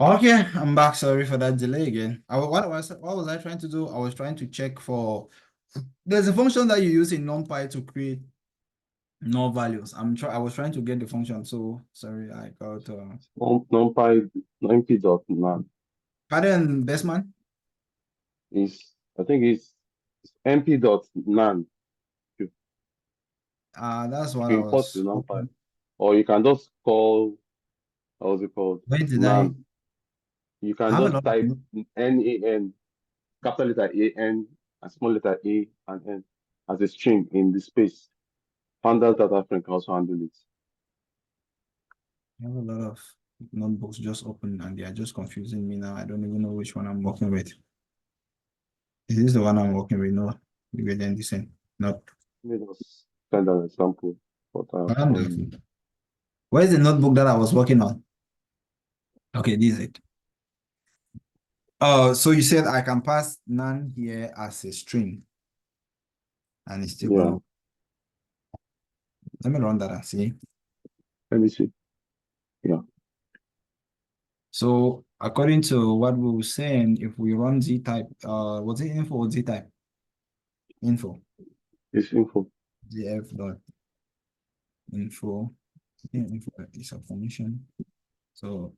Okay, I'm back. Sorry for that delay again. What was I trying to do? I was trying to check for there's a function that you use in NumPy to create null values. I was trying to get the function. So sorry, I got NumPy np.nan pardon, Bestman. is I think it's np.nan. That's You what I can import the was NumPy, hoping. or you can just call how's it called Where did nan. You I can have a just lot type of NaN, capital letter AN, and small letter A and N as a string in the space. Pandas data frame can also handle it. I have a lot of notebooks just open and they are just confusing me now. I don't even know which one I'm working with. Is this the one I'm working with? No, we then the same. Not Let us send an example. What I have for you. wonderful. Where's the notebook that I was working on? Okay, this is it. So you said I can pass none here as a string, and it's still Yeah, gonna. Let me run that and see. let me see. Yeah, So according to what we were saying, if we run z type, was it info or z type? Info. it's info. Zf dot info. Info is a function. So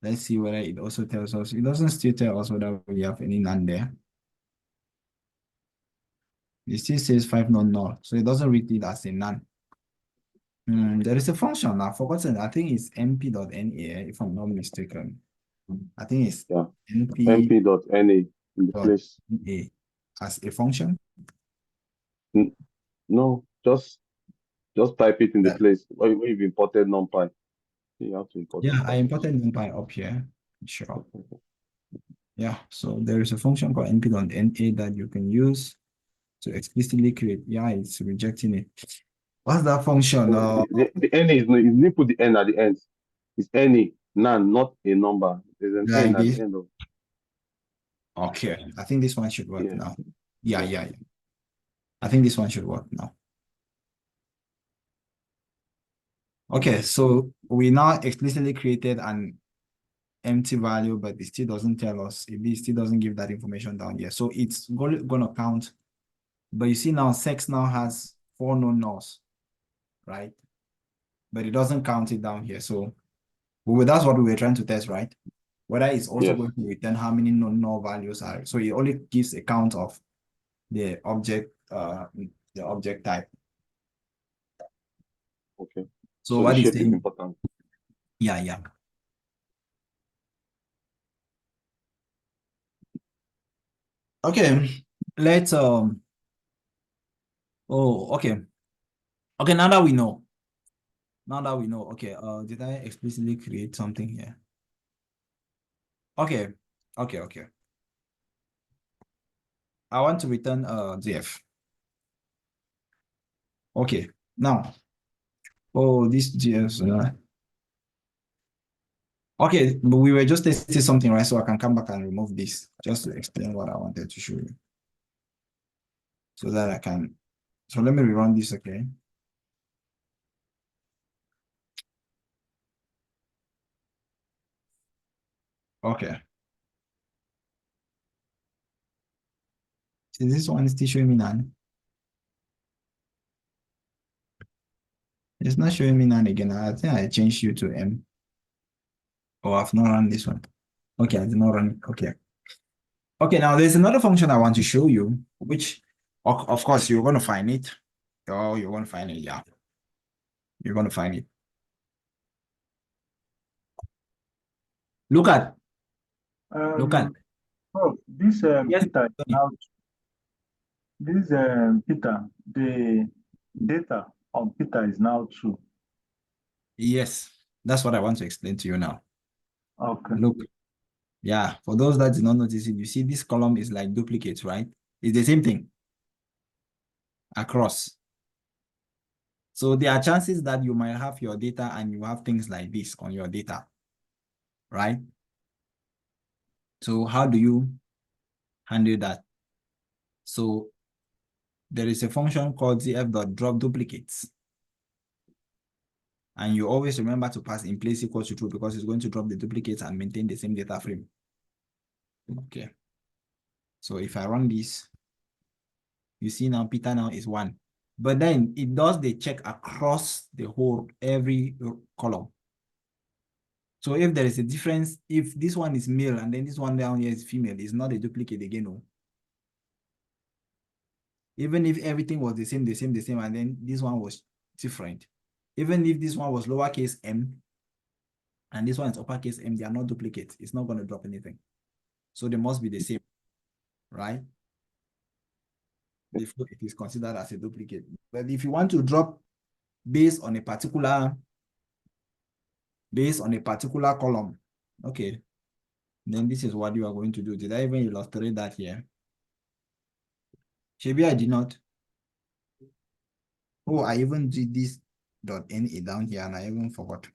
let's see whether it also tells us. It doesn't still tell us whether we have any none there. It still says 5 non-null, so it doesn't read it as a none. There is a function I've forgotten. I think it's np.na, if I'm not mistaken. I think it's Yeah, np.na np.na in the place. as a function. No, just type it in the That, place where you've imported NumPy. You have to import yeah, I NumPy. imported NumPy up here. Sure. Yeah, so there is a function called np.na that you can use to explicitly create. Yeah, it's rejecting it. What's that function? The N is no, you didn't put the N at the end. It's any, none, not a number. There's an Like N at this. the end of Okay, I think this one should work yeah. now. Yeah. I think this one should work now. Okay, so we now explicitly created an empty value, but it still doesn't tell us. It still doesn't give that information down here. So it's gonna count. But you see now, sex now has 4 known nulls, right? But it doesn't count it down here. So that's what we were trying to test, right? Whether it's also Yes. going to return how many known null values are. So it only gives a count of the object type. Okay. So So the what is shape is saying? important. Yeah. Okay, let's okay. Okay, now that we know. Okay, did I explicitly create something here? Okay. I want to return df. Okay, now. Oh, this df. Okay, but we were just testing something, right? So I can come back and remove this just to explain what I wanted to show you. So that I can. So let me rerun this, okay? Okay. So this one is still showing me none. It's not showing me none again. I think I changed you to M. Oh, I've not run this one. Okay, I did not run it. Okay. Okay, now there's another function I want to show you, which of course you're going to find it. Oh, you're going to find it, yeah. You're going to find it. Look at. Oh, this Yes. Peter now. This Peter, the data on Peter is now 2. Yes, that's what I want to explain to you now. Okay. Look, yeah, for those that did not notice it, you see this column is like duplicates, right? It's the same thing across. So there are chances that you might have your data and you have things like this on your data, right? So how do you handle that? So there is a function called zf.dropDuplicates. And you always remember to pass in place equals to true because it's going to drop the duplicates and maintain the same data frame. Okay. So if I run this, you see now Peter now is 1. But then it does the check across the whole, every column. So if there is a difference, if this one is male and then this one down here is female, it's not a duplicate again. No. Even if everything was the same, and then this one was different. Even if this one was lowercase m and this one is uppercase m, they are not duplicates. It's not going to drop anything. So they must be the same, right? Before it is considered as a duplicate. But if you want to drop based on a particular column, okay, then this is what you are going to do. Did I even illustrate that here? Maybe I did not. Oh, I even did this .NA down here and I even forgot.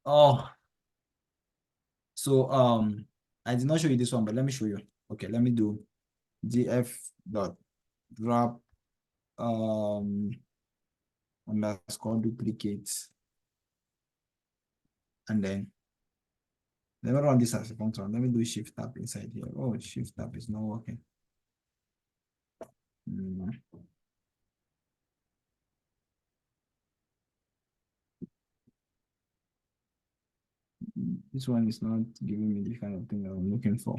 Oh, so I did not show you this one, but let me show you. Okay, let me do df dot drop underscore duplicates, and then let me run this as a function. Let me do shift tab inside here. Oh, shift tab is not working. This one is not giving me the kind of thing that I'm looking for.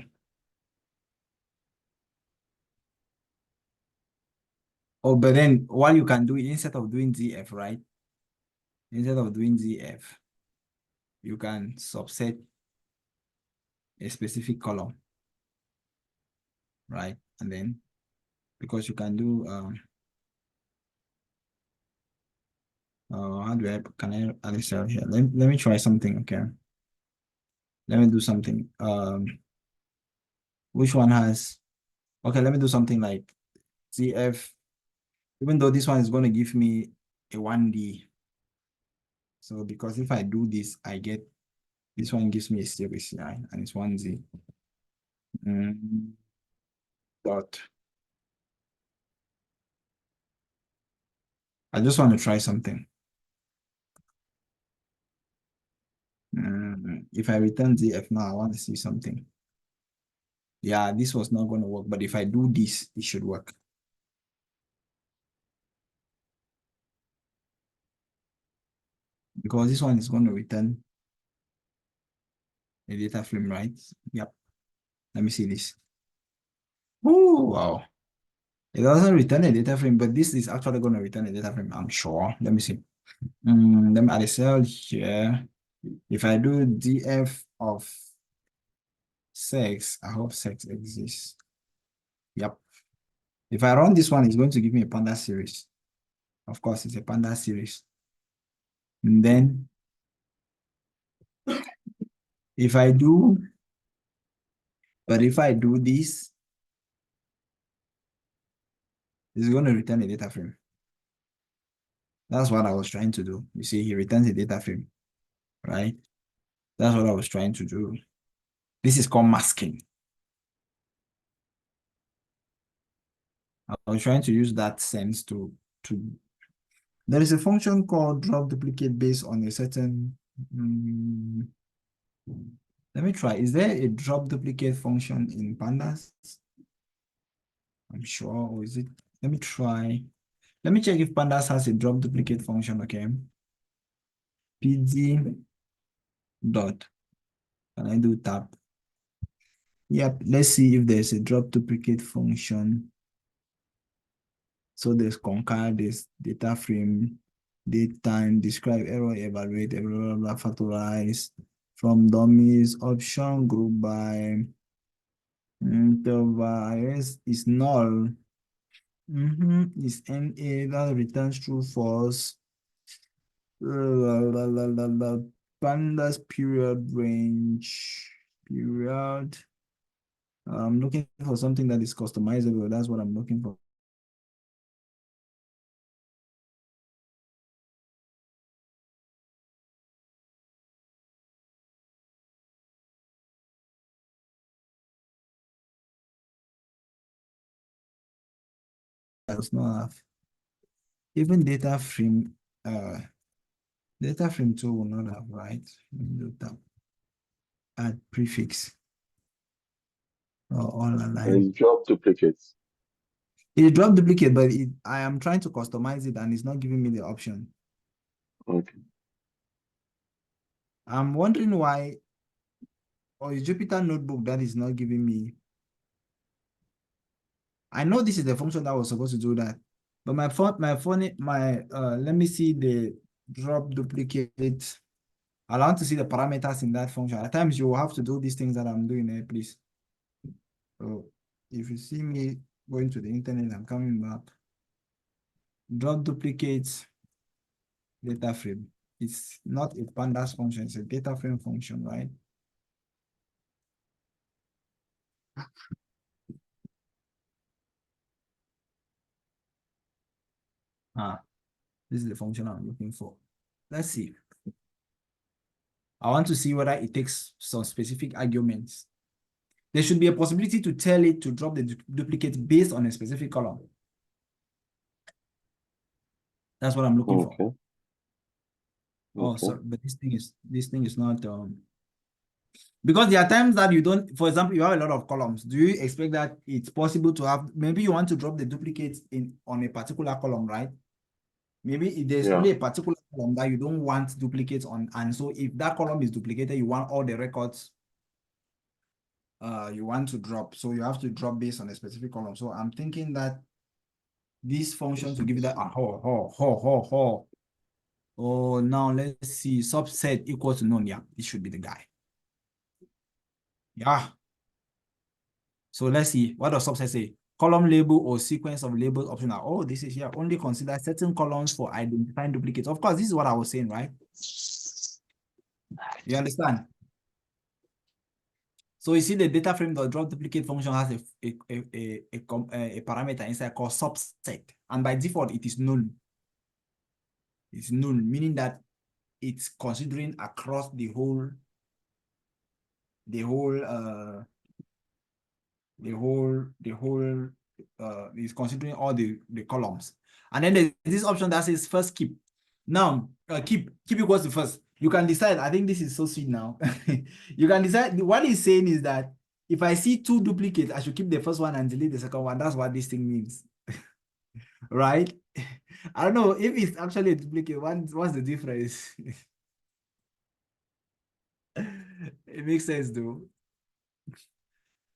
Oh, but then what you can do instead of doing ZF, right? Instead of doing ZF, you can subset a specific column, right? And then because you can do how do I can I add a cell here? Let me try something, okay? Let me do something. Which one has okay, let me do something like ZF, even though this one is going to give me a 1D. So because if I do this, I get this one gives me a series, right? And it's 1Z. Dot. I just want to try something. If I return ZF now, I want to see something. Yeah, this was not going to work, but if I do this, it should work. Because this one is going to return a data frame, right? Yep. Let me see this. Oh, wow. It doesn't return a data frame, but this is actually going to return a data frame, I'm sure. Let me see. Let me add a cell here. If I do df of sex, I hope sex exists. Yep. If I run this one, it's going to give me a panda series. Of course, it's a panda series. And then if I do this, it's going to return a data frame. That's what I was trying to do. You see, he returns a data frame, right? That's what I was trying to do. This is called masking. I was trying to use that sense to there is a function called drop duplicate based on a certain let me try. Is there a drop duplicate function in pandas? I'm sure, or is it? Let me try. Let me check if pandas has a drop duplicate function, okay? pd dot. Can I do tab? Yep, let's see if there's a drop duplicate function. So there's concar, there's data frame, date time, describe, error, evaluate, blah, blah, blah, factorize, from dummies, option, group by, interval is null. Is NA that returns true, false. Pandas period range, period. I'm looking for something that is customizable. That's what I'm looking for. I does not have even data frame data frame 2 will not have, right? Data add prefix or all aligned. And drop duplicates. It dropped duplicate, but I am trying to customize it and it's not giving me the option. Okay. I'm wondering why, or is Jupyter Notebook that is not giving me. I know this is the function that was supposed to do that, but let me see the drop duplicate. I want to see the parameters in that function. At times you will have to do these things that I'm doing here, please. So if you see me going to the internet, I'm coming back. Drop duplicates data frame. It's not a pandas function, it's a data frame function, right? This is the function I'm looking for. Let's see. I want to see whether it takes some specific arguments. There should be a possibility to tell it to drop the duplicate based on a specific column. That's what I'm looking for. Oh, Okay. sorry, but this thing is not because there are times that you don't, for example, you have a lot of columns. Do you expect that it's possible to have, maybe you want to drop the duplicates on a particular column, right? Maybe if there's only a particular column that you don't want duplicates on, and so if that column is duplicated, you want all the records you want to drop. So you have to drop based on a specific column. So I'm thinking that this function to give that oh, now let's see, subset equal to none. Yeah, it should be the guy. Yeah. So let's see, what does subset say? Column label or sequence of labels optional. Oh, this is here. Only consider certain columns for identifying duplicates. Of course, this is what I was saying, right? You understand? So you see the data frame drop duplicate function has a parameter inside called subset. And by default, it is null. It's null, meaning that it's considering across the whole is considering all the columns. And then there's this option that says first keep. Now keep equals to first. You can decide. I think this is so sweet now. You can decide. What he's saying is that if I see two duplicates, I should keep the first one and delete the second one. That's what this thing means. Right? I don't know if it's actually a duplicate. What's the difference? It makes sense though.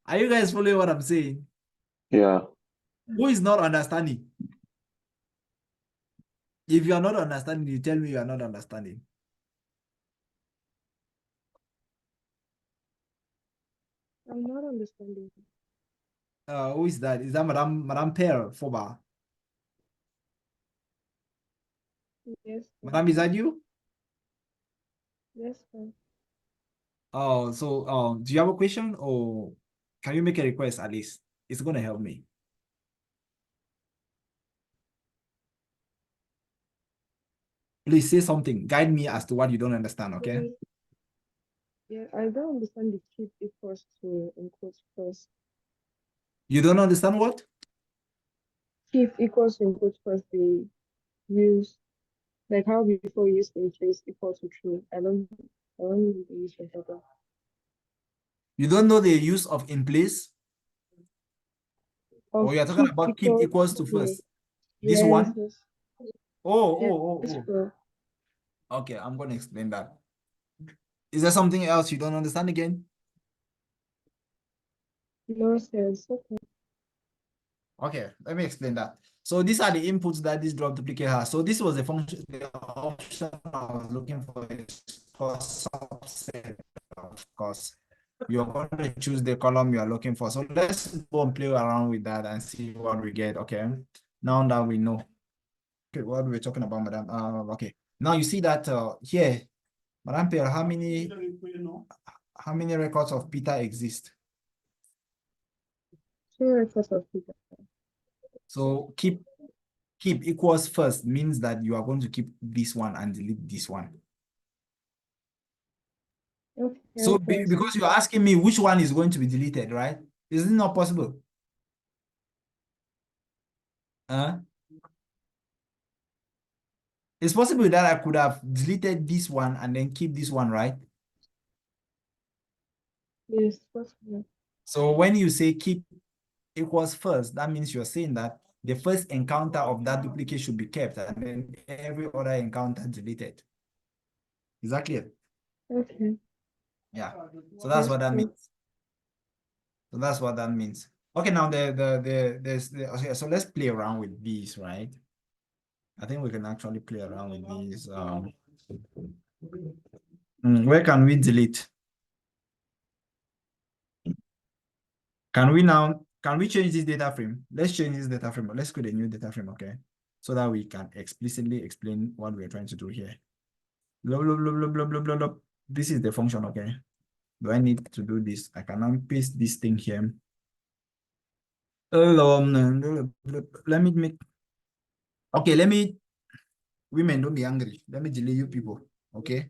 Are you guys following what I'm saying? Yeah. Who is not understanding? If you are not understanding, you tell me you are not understanding. I'm not understanding. Who is that? Is that Madame Pearl Foba? Yes. Madame, is that you? Yes, sir. Oh, so do you have a question or can you make a request at least? It's gonna help me. Please say something. Guide me as to what you don't understand, okay? Yeah, I don't understand the keep equals to include first. You don't understand what? Keep equals to include first. They use like how before you use in place equals to true. I don't really use it. You don't know the use of in place? Or you're talking about keep equals to first? This one? Yes. Oh. Sure. Okay, I'm going to explain that. Is there something else you don't understand again? No sense. Okay. Okay, let me explain that. So these are the inputs that this drop duplicate has. So this was the function, the option I was looking for is called subset, of course. You're going to choose the column you are looking for. So let's go and play around with that and see what we get. Okay, now that we know. Okay, what we're talking about, madam. Okay, now you see that here, Madam Pierre, how many records of Peter exist? 2 records of Peter. So keep equals first means that you are going to keep this one and delete this one. Okay. So because you're asking me which one is going to be deleted, right? Is it not possible? It's possible that I could have deleted this one and then keep this one, right? Yes, possible. So when you say keep equals first, that means you're saying that the first encounter of that duplicate should be kept and then every other encounter deleted. Is that clear? Okay. Yeah. So that's Yes, what that cool. means. So that's what that means. Okay, now okay, so let's play around with these, right? I think we can actually play around with these. Where can we delete? Can we change this data frame? Let's change this data frame. Let's create a new data frame, okay? So that we can explicitly explain what we're trying to do here. Blah, blah, blah, blah, blah, blah, blah, blah. This is the function, okay? Do I need to do this? I can now paste this thing here. Let me make, okay, women, don't be angry. Let me delete you people, okay?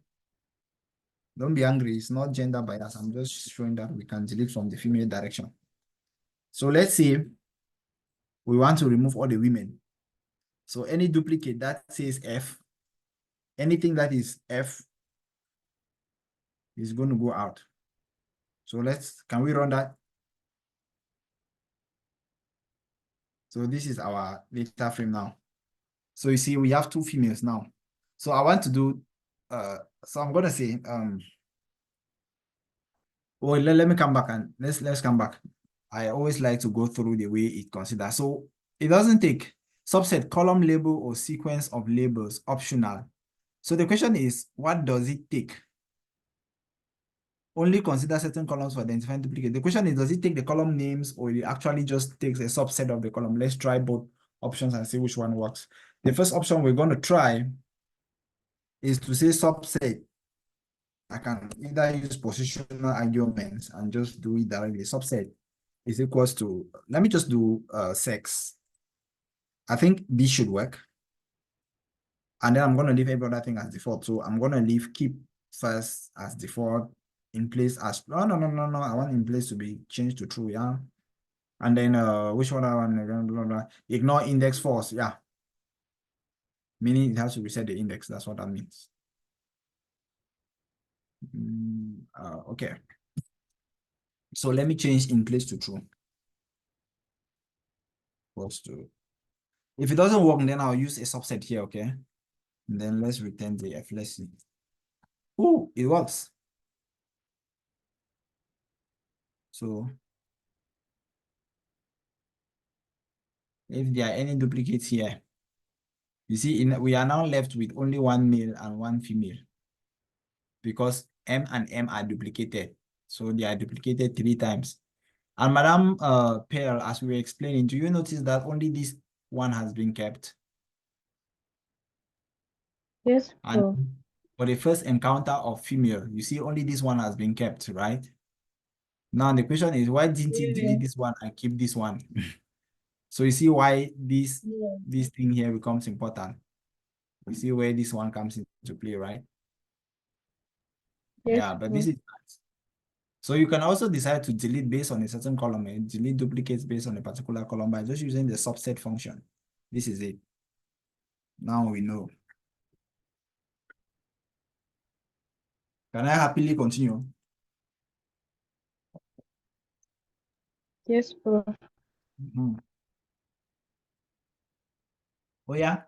Don't be angry. It's not gender bias. I'm just showing that we can delete from the female direction. So let's say we want to remove all the women. So any duplicate that says F, anything that is F is going to go out. So can we run that? So this is our data frame now. So you see, we have two females now. So I want to do, so I'm going to say, well, let me come back and let's come back. I always like to go through the way it considers. So it doesn't take subset column label or sequence of labels optional. So the question is, what does it take? Only consider certain columns for identifying duplicate. The question is, does it take the column names or it actually just takes a subset of the column? Let's try both options and see which one works. The first option we're going to try is to say subset. I can either use positional arguments and just do it directly. Subset is equals to, let me just do sex. I think this should work. And then I'm going to leave every other thing as default. So I'm going to leave keep first as default, in place as, no. I want in place to be changed to true, yeah. And then which one I want, blah, blah. Ignore index false, yeah. Meaning it has to reset the index, that's what that means. Okay. So let me change in place to true. False to. If it doesn't work, then I'll use a subset here, okay? And then let's return the F, let's see. Oh, it works. So if there are any duplicates here, you see, we are now left with only one male and one female because M and M are duplicated. So they are duplicated 3 times. And Madam Pearl, as we were explaining, do you notice that only this one has been kept? Yes, And cool. for the first encounter of female, you see only this one has been kept, right? Now the question is, why didn't you delete this one and keep this one? So you see why this thing here becomes important. You see where this one comes into play, right? Yes, Yeah, but cool. this is nice. So you can also decide to delete based on a certain column and delete duplicates based on a particular column by just using the subset function. This is it. Now we know. Can I happily continue? Yes, cool. Oh yeah.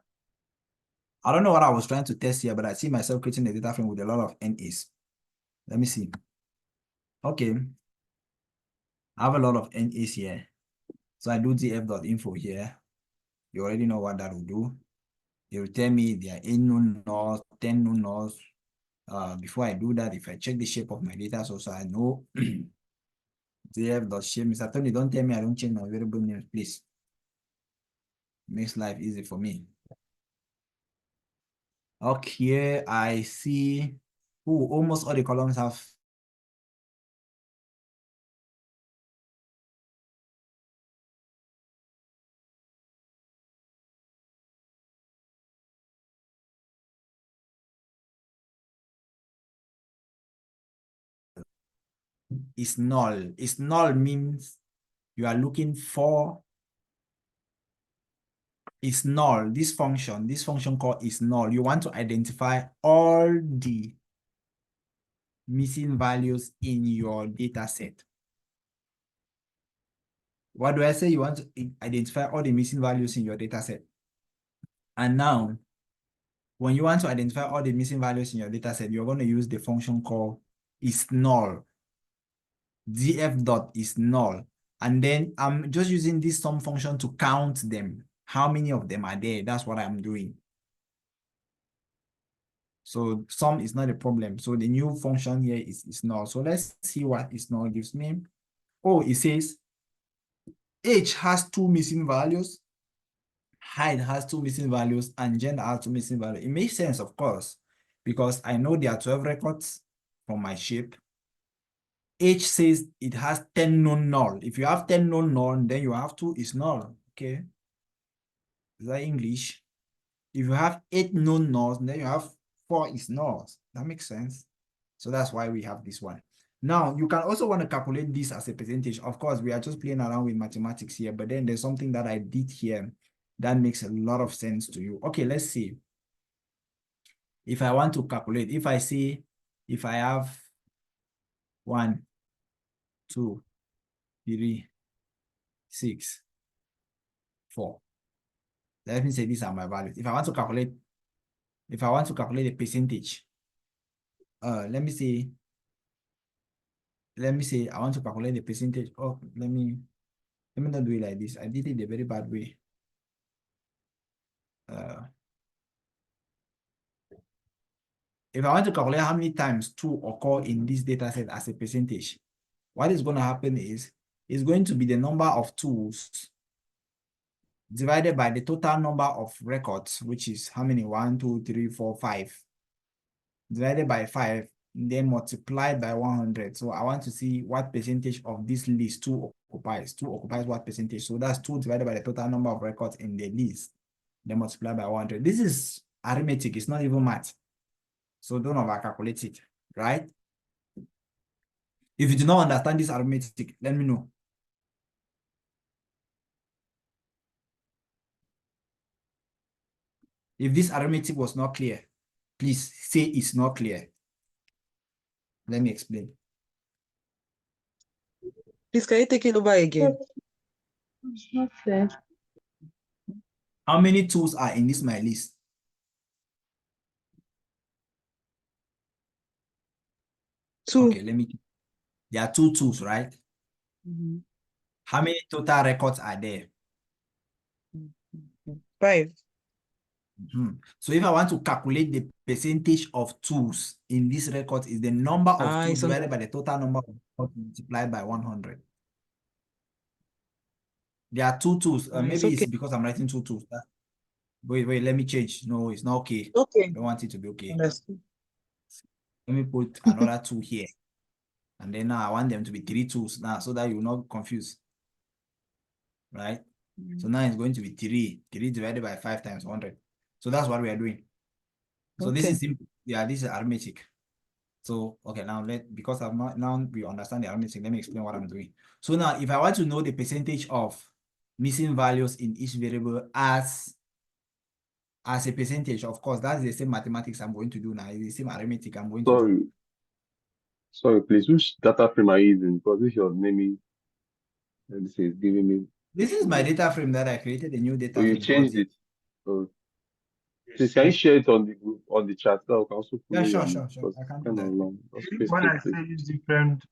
I don't know what I was trying to test here, but I see myself creating a data frame with a lot of NAs. Let me see. Okay. I have a lot of NAs here. So I do df.info here. You already know what that will do. It will tell me there are 8 known nulls, 10 known nulls. Before I do that, if I check the shape of my data source, I know df.shape. Mr. Tony, don't tell me I don't change my variable name, please. Makes life easy for me. Okay, I see. Oh, almost all the columns have is null. Is null means you are looking for is null. This function call is null. You want to identify all the missing values in your data set. What do I say? You want to identify all the missing values in your data set. And now, when you want to identify all the missing values in your data set, you're going to use the function called is null. df dot is null. And then I'm just using this sum function to count them. How many of them are there? That's what I'm doing. So sum is not a problem. So the new function here is null. So let's see what is null gives me. Oh, it says age has 2 missing values, height has 2 missing values, and gender has 2 missing values. It makes sense, of course, because I know there are 12 records from my shape. Age says it has 10 known null. If you have 10 known null, then you have 2 is null. Okay. Is that English? If you have 8 known nulls, then you have 4 is nulls. That makes sense. So that's why we have this one. Now, you can also want to calculate this as a percentage. Of course, we are just playing around with mathematics here, but then there's something that I did here that makes a lot of sense to you. Okay, let's see. If I want to calculate, if I say, if I have 1, 2, 3, 6, 4. Let me say these are my values. If I want to calculate the percentage, let me say I want to calculate the percentage. Oh, let me not do it like this. I did it a very bad way. If I want to calculate how many times 2 occur in this data set as a percentage, what is going to happen is it's going to be the number of 2s divided by the total number of records, which is how many? 1, 2, 3, 4, 5. Divided by 5, then multiplied by 100. So I want to see what percentage of this list 2 occupies. 2 occupies what percentage? So that's 2 divided by the total number of records in the list, then multiplied by 100. This is arithmetic. It's not even math. So don't over-calculate it, right? If you do not understand this arithmetic, let me know. If this arithmetic was not clear, please say it's not clear. Let me explain. Please, can you take it over again? It's not fair. How many tools are in this my list? Two. Okay, there are 2 tools, right? Mhm. How many total records are there? 5. So if I want to calculate the percentage of tools in this record, is the number of tools It's on divided by the total number of records multiplied by 100. There are 2 tools. it's Maybe it's okay. because I'm writing 2 tools. Wait, let me change. No, it's not okay. Okay. I don't want it to be okay. Understood. Let me put another 2 here. And then now I want them to be 3 tools now so that you will not be confused. Right? So now it's going to be 3. 3 divided by 5 times 100. So that's what we are doing. So this Okay. is simple. Yeah, this is arithmetic. So okay, because now we understand the arithmetic, let me explain what I'm doing. So now if I want to know the percentage of missing values in each variable as a percentage, of course, that's the same mathematics I'm going to do now. It's the same arithmetic I'm going to do. Sorry, please. Which data frame are you using? Because this your naming, this is giving me. This is my data frame that I created, a new data So you frame. changed it. So please, can you share it on the group, on the chat? So I can also Yeah, follow sure. you, because I can do kind of that. long. Just When I quickly. say use different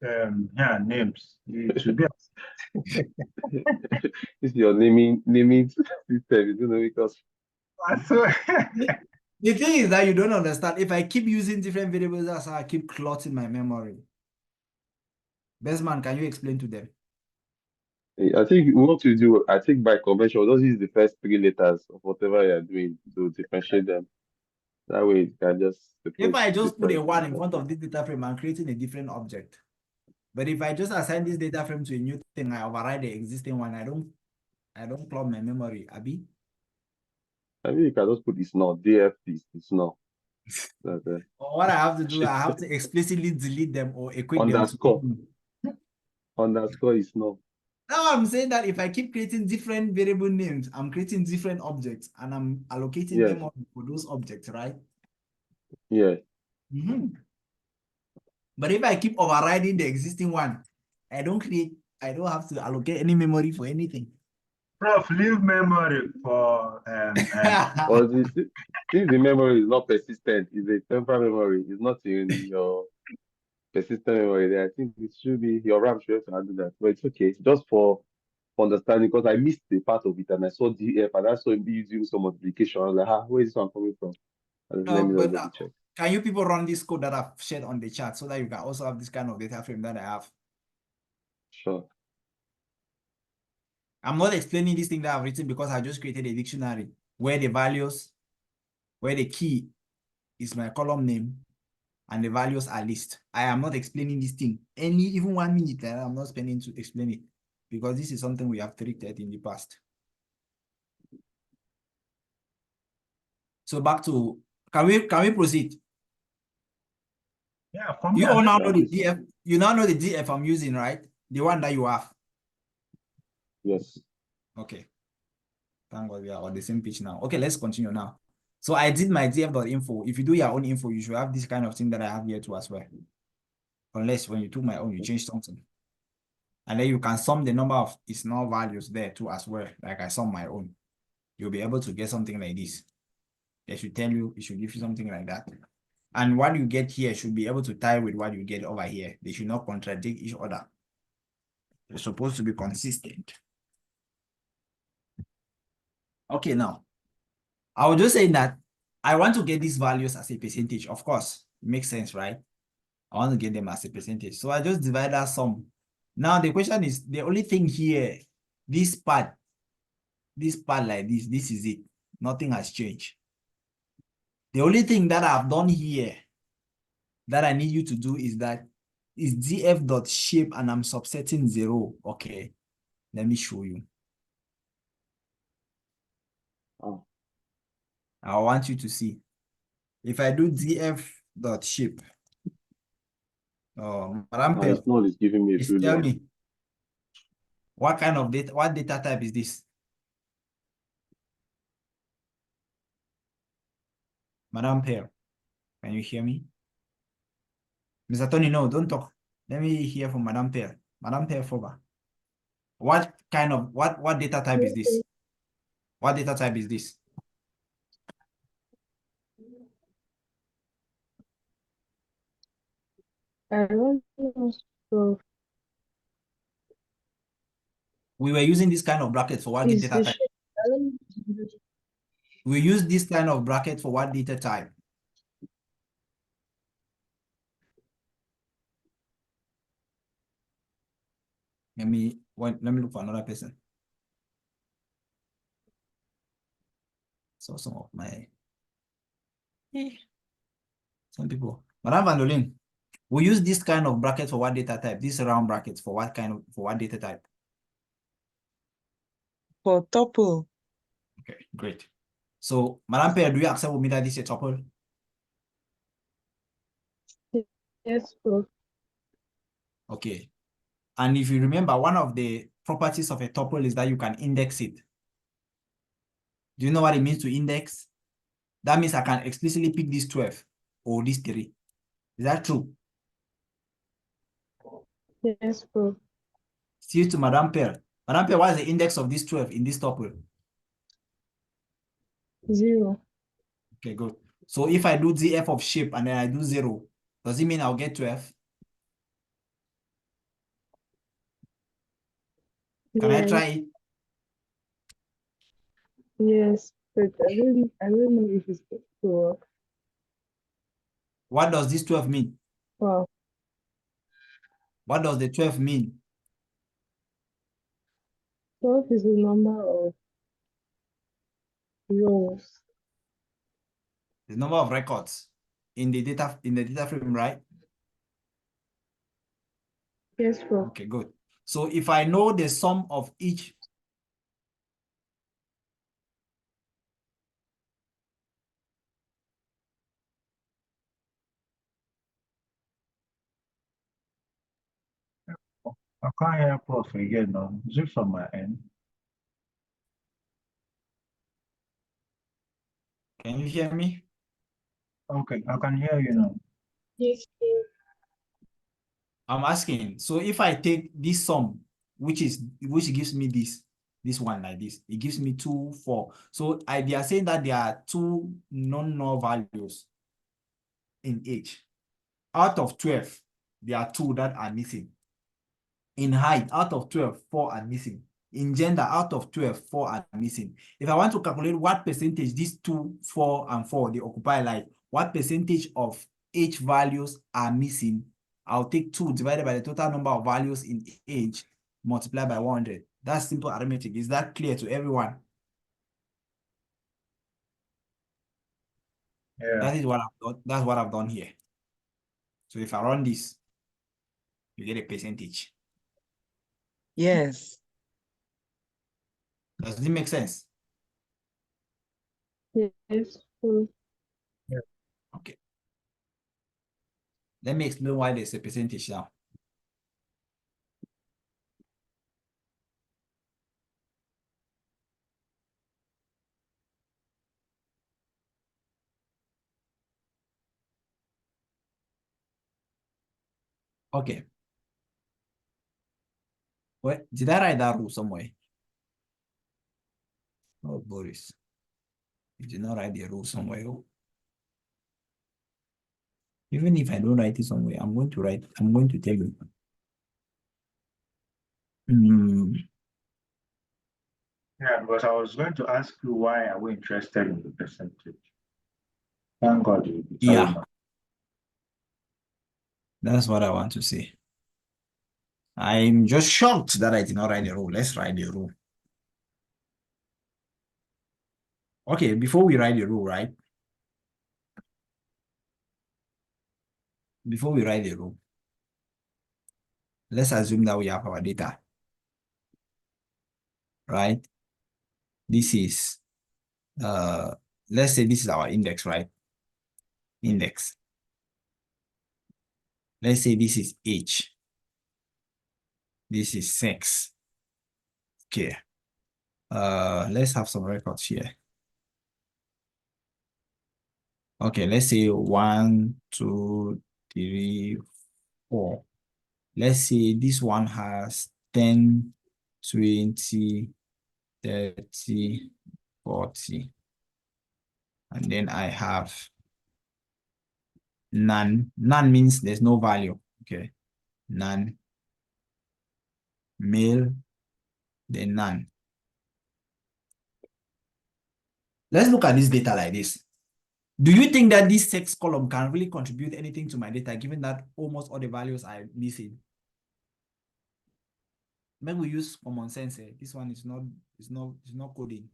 names, it should be This is your naming system. You don't know, because so. The thing is that you don't understand. If I keep using different variables, that's how I keep clotting my memory. Best man, can you explain to them? I think what you do, I think by convention, we'll just use the first 3 letters of whatever you're doing to differentiate them. That way, you can just If separate I the just put a difference. 1 in front of this data frame, I'm creating a different object. But if I just assign this data frame to a new thing, I override the existing one. I don't clog my memory, Abi. I mean, you can just put it's not DFT, it's not. Or what I have to do, I have to explicitly delete them or equate them to Underscore is not. Now I'm saying that if I keep creating different variable names, I'm creating different objects and I'm allocating Yes. them up for those objects, right? Yeah. But if I keep overriding the existing one, I don't have to allocate any memory for anything. Prof, leave memory for Or since the memory is not persistent, it's a temporary memory, it's not in your persistent memory there. I think it should be your RAM should have to handle that. But it's okay. Just for understanding, because I missed the part of it and I saw DF and I saw him using some multiplication. I was like, where is this one coming from? And let me just But double check. can you people run this code that I've shared on the chat so that you can also have this kind of data frame that I have? Sure. I'm not explaining this thing that I've written because I just created a dictionary where the key is my column name and the values are list. I am not explaining this thing even 1 minute. I'm not spending to explain it because this is something we have treated in the past. So back to, can we proceed? yeah, for me, You I all now don't know know. the DF. You now know the DF I'm using, right? The one that you have. Yes. Okay. Thank God we are on the same page now. Okay, let's continue now. So I did my df.info. If you do your own info, you should have this kind of thing that I have here too as well. Unless when you took my own, you change something. And then you can sum the number of its null values there too as well. Like I sum my own. You'll be able to get something like this. They should tell you, it should give you something like that. And what you get here should be able to tie with what you get over here. They should not contradict each other. They're supposed to be consistent. Okay, now, I was just saying that I want to get these values as a percentage. Of course, it makes sense, right? I want to get them as a percentage. So I just divide that sum. Now the question is, the only thing here, this part like this is it. Nothing has changed. The only thing that I've done here that I need you to do is df.shape and I'm subsetting 0. Okay, let me show you. Oh. I want you to see. If I do df.shape, Madam It's not, it's giving me a please tell boolean. me what kind of data, what data type is this? Madam Pearl, can you hear me? Mr. Tony, no, don't talk. Let me hear from Madam Pearl. Madam Pearl Foba. What kind of, what data type is this? What data type is this? I don't know. So We were using this kind of bracket for what is data the type? shape, I don't know. We use this kind of bracket for what data type? Let me look for another person. So some of my some people. Madam Vandolin, we use this kind of bracket for what data type? This round brackets for what data type? For tuple. Okay, great. So, Madam Pear, do you accept with me that this is a tuple? Yes, Prof. Okay. And if you remember, one of the properties of a tuple is that you can index it. Do you know what it means to index? That means I can explicitly pick this 12 or this 3. Is that true? Yes, Prof. See to Madam Pear. Madam Pear, what is the index of this 12 in this tuple? 0. Okay, good. So if I do df of shape and then I do 0, does it mean I'll get 12? Can I try it? Yes, but I don't know if it's going to work. What does this 12 mean? Wow. What does the 12 mean? 12 is the number of rows. The number of records in the data frame, right? Yes, Prof. Okay, good. So if I know the sum of each, I can't hear Prof again now. Is it from my end? Can you hear me? Okay, I can hear you now. Yes, I'm asking. So if I take this sum, which gives me this one like this, it gives me 2, 4. So they are saying that there are 2 non-null values in age. Out of 12, there are 2 that are missing. In height, out of 12, 4 are missing. In gender, out of 12, 4 are missing. If I want to calculate what percentage these 2, 4, and 4 they occupy, like what percentage of age values are missing, I'll take 2 divided by the total number of values in age multiplied by 100. That's simple arithmetic. Is that clear to everyone? Yeah. That is what I've done. That's what I've done here. So if I run this, you get a percentage. Yes. Does it make sense? yes. So Okay. Let me explain why there's a percentage now. Okay. What did I write that rule somewhere? Oh, Boris. You did not write the rule somewhere. Oh. Even if I don't write it somewhere, I'm going to tell you. Yeah, because I was going to ask you why are we interested in the percentage? Thank God you Yeah, told me. that's what I want to say. I'm just shocked that I did not write the rule. Let's write the rule. Okay, before we write the rule, right? Before we write the rule, let's assume that we have our data, right? This is, let's say this is our index, right? Index. Let's say this is age. This is sex. Okay. Let's have some records here. Okay, let's say 1, 2, 3, 4. Let's say this one has 10, 20, 30, 40. And then I have none. None means there's no value. Okay. None. Male, then none. Let's look at this data like this. Do you think that this sex column can really contribute anything to my data, given that almost all the values are missing? Maybe we use common sense. This one is not coding.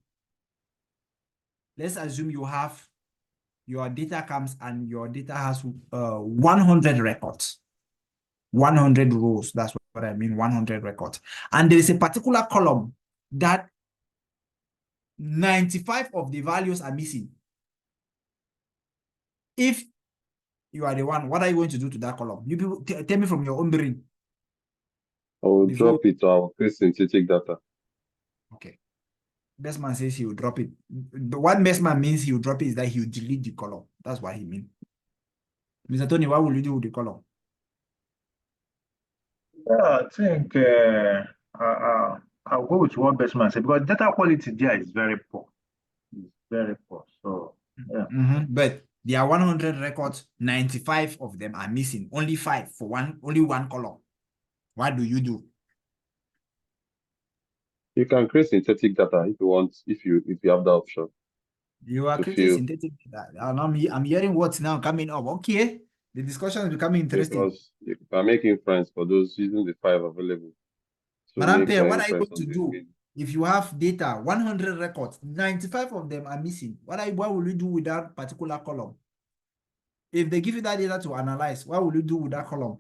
Let's assume you have your data comes and your data has 100 records, 100 rows. That's what I mean, 100 records. And there is a particular column that 95 of the values are missing. If you are the one, what are you going to do to that column? You people tell me from your own brain. I will Before- drop it, or I will create synthetic data. Okay. Best man says he will drop it. What best man means he will drop it is that he will delete the column. That's what he means. Mr. Tony, what will you do with the column? Yeah, I think I'll go with what Bestman said because data quality there is very poor. It's very poor. So yeah. But there are 100 records, 95 of them are missing. Only 5 for only one column. What do you do? You can create synthetic data if you want, if you have that option. You are To creating feel- synthetic data. And I'm hearing what's now coming up. Okay. The discussion is becoming interesting. Because you can make inference for those using the 5 available. So Madam make Pierre, what are you inference going to on the do? main. If you have data, 100 records, 95 of them are missing. What will you do with that particular column? If they give you that data to analyze, what will you do with that column?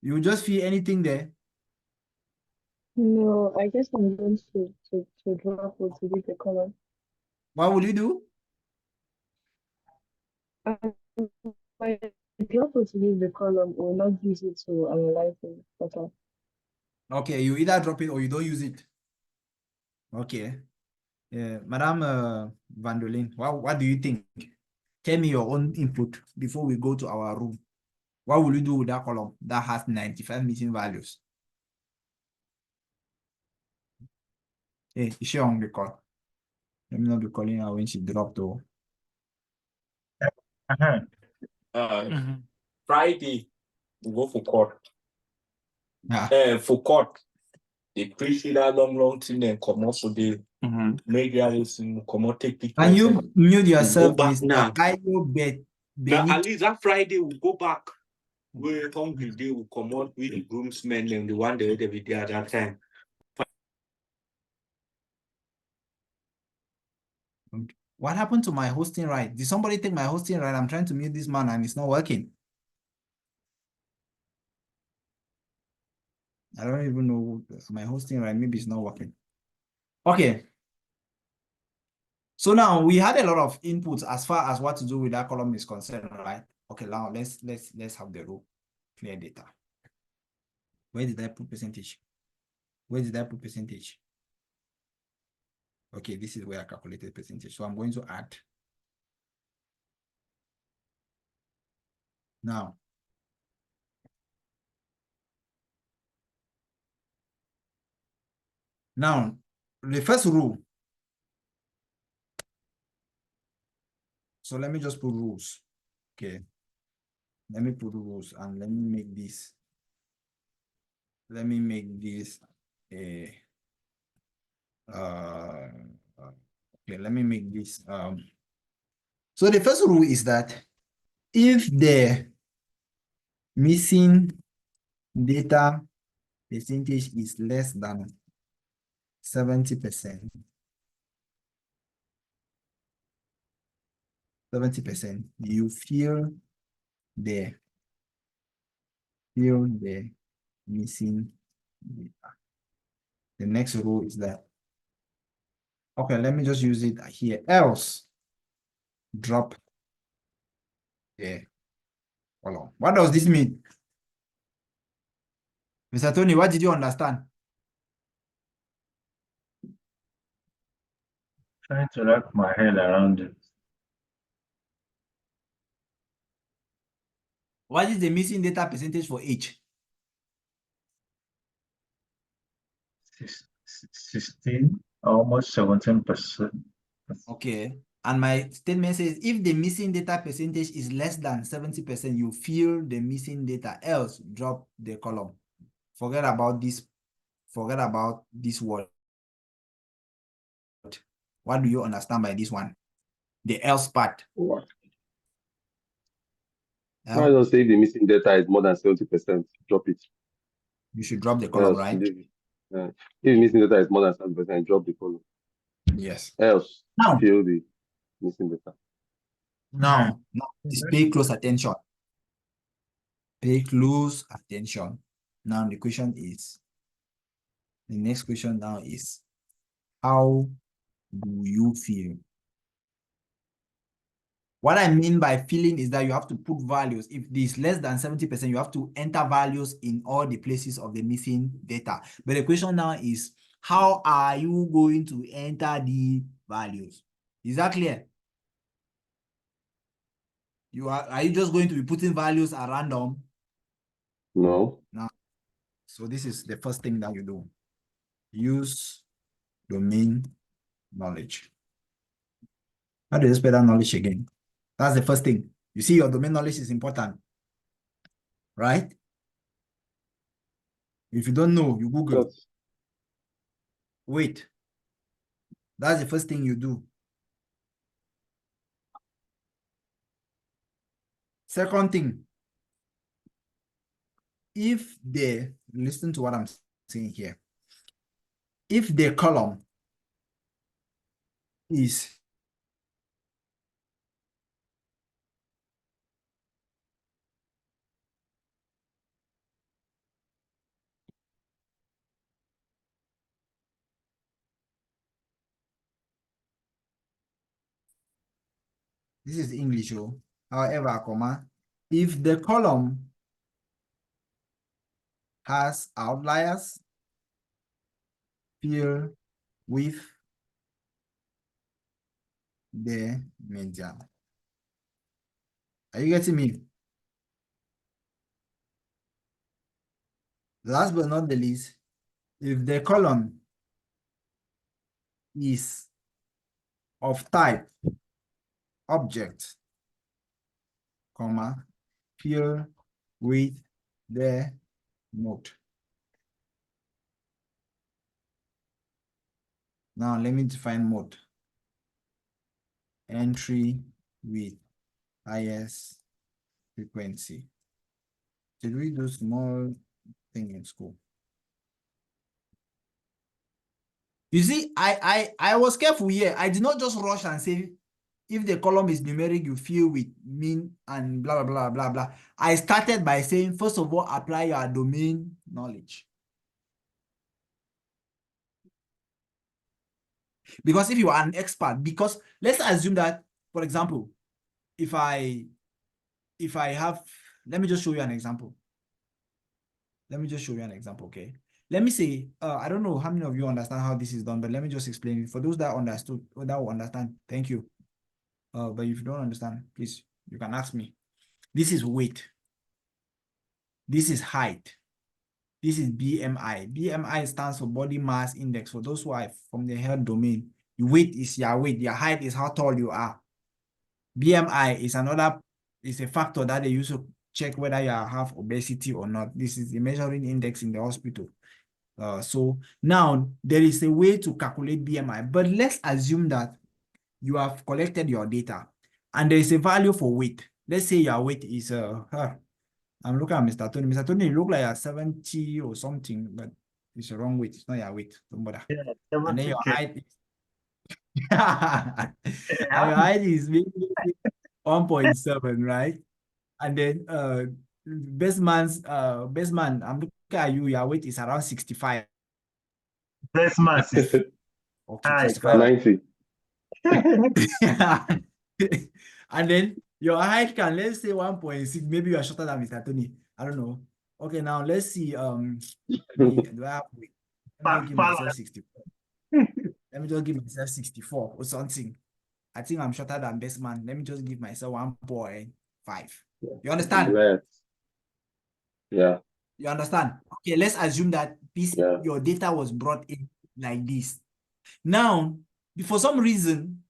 You will just feel anything there. no, I guess I'm going to drop or to leave the column. What will you do? I might drop or to leave the column or not use it to analyze it better. Okay, you either drop it or you don't use it. Okay. Madam Vandolin, what do you think? Tell me your own input before we go to our room. What will you do with that column that has 95 missing values? Hey, is she on the call? Let me not be calling her when she dropped though. Friday, we go for court. Yeah. For court, they preach that long thing and come out for the media listen, come out take pictures. Can you mute yourself, back Mr. now. Ayo Now, at least that Friday we go back. We're hungry day, we come out with the groomsmen and the one day every day at that time. What happened to my hosting right? Did somebody take my hosting right? I'm trying to mute this man and it's not working. I don't even know my hosting right. Maybe it's not working. Okay. So now we had a lot of inputs as far as what to do with that column is concerned, right? Okay, now let's have the row clear data. Where did I put percentage? Where did I put percentage? Okay, this is where I calculated percentage. So I'm going to add. Now, the first rule. So let me just put rules. Okay. Let me put rules and let me make this. Let me make this a okay, let me make this so the first rule is that if the missing data percentage is less than 70%, 70%, you fill the missing data. The next rule is that, okay, let me just use it here, else drop the column. What does this mean? Mr. Tony, what did you understand? Trying to wrap my head around it. What is the missing data percentage for each? 16, almost 17%. Okay. And my statement says if the missing data percentage is less than 70%, you fill the missing data, else drop the column. Forget about this word. What do you understand by this one? The else part. Why don't say the missing data is more than 70%? Drop it. You should drop the column, Else, right? leave it. If the missing data is more than 70%, drop the column. Yes. Else, Now, fill the missing data. now just pay close attention. Pay close attention. Now the next question now is, how do you feel? What I mean by feeling is that you have to put values. If this less than 70%, you have to enter values in all the places of the missing data. But the question now is, how are you going to enter the values? Is that clear? Are you just going to be putting values at random? No. No. So this is the first thing that you do. Use domain knowledge. How do you spell that knowledge again? That's the first thing. You see, your domain knowledge is important, right? If you don't know, you Google. Wait. That's the first thing you do. Second thing, listen to what I'm saying here. If the column is this is English, oh. However, comma, if the column has outliers, fill with the median. Are you getting me? Last but not the least, if the column is of type object, comma, fill with the node. Now let me define mode. Entry with highest frequency. Did we do small thing in school? You see, I was careful here. I did not just rush and say, if the column is numeric, you fill with mean and blah, blah, blah, blah, blah. I started by saying, first of all, apply your domain knowledge. Because if you are an expert, because let's assume that, for example, if I have, let me just show you an example. Let me just show you an example, okay? Let me say, I don't know how many of you understand how this is done, but let me just explain it. For those that understood, or that will understand, thank you. But if you don't understand, please, you can ask me. This is weight. This is height. This is BMI. BMI stands for body mass index. For those who are from the health domain, your weight is your weight. Your height is how tall you are. BMI is a factor that they use to check whether you have obesity or not. This is the measuring index in the hospital. So now there is a way to calculate BMI, but let's assume that you have collected your data and there is a value for weight. Let's say your weight is I'm looking at Mr. Tony. Mr. Tony, you look like you're 70 or something, but it's the wrong weight. It's not your weight. Don't bother. Yeah, And then your 70K. height is and your height is maybe 1.7, right? And then best man, I'm looking at you, your weight is around 65. That's massive. Okay, Hi, 65. 90. And then your height can, let's say 1.6, maybe you are shorter than Mr. Tony. I don't know. Okay, now let's see. Do I have weight? Let me just give myself 64. Let me just give myself 64 or something. I think I'm shorter than best man. Let me just give myself 1.5. You understand? Right. Yeah. You understand? Okay, let's assume that this Yeah. your data was brought in like this. Now, for some reason,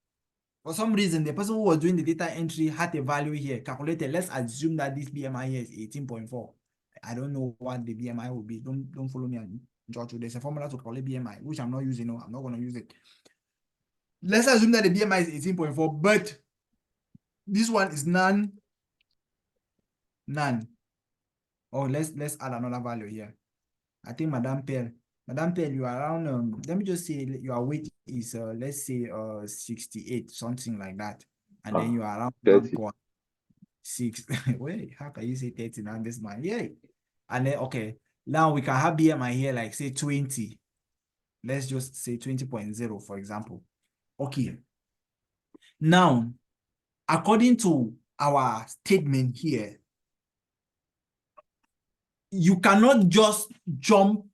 the person who was doing the data entry had a value here calculated. Let's assume that this BMI here is 18.4. I don't know what the BMI will be. Don't follow me and judge. There's a formula to calculate BMI, which I'm not using. No, I'm not going to use it. Let's assume that the BMI is 18.4, but this one is none. Oh, let's add another value here. I think Madame Pell, you are around, let me just say your weight is, let's say 68, something like that. And then you are around 30. 1.6. Wait, how can you say 30 now this man? Yeah. And then, okay, now we can have BMI here, like say 20. Let's just say 20.0, for example. Okay. Now, according to our statement here, you cannot just jump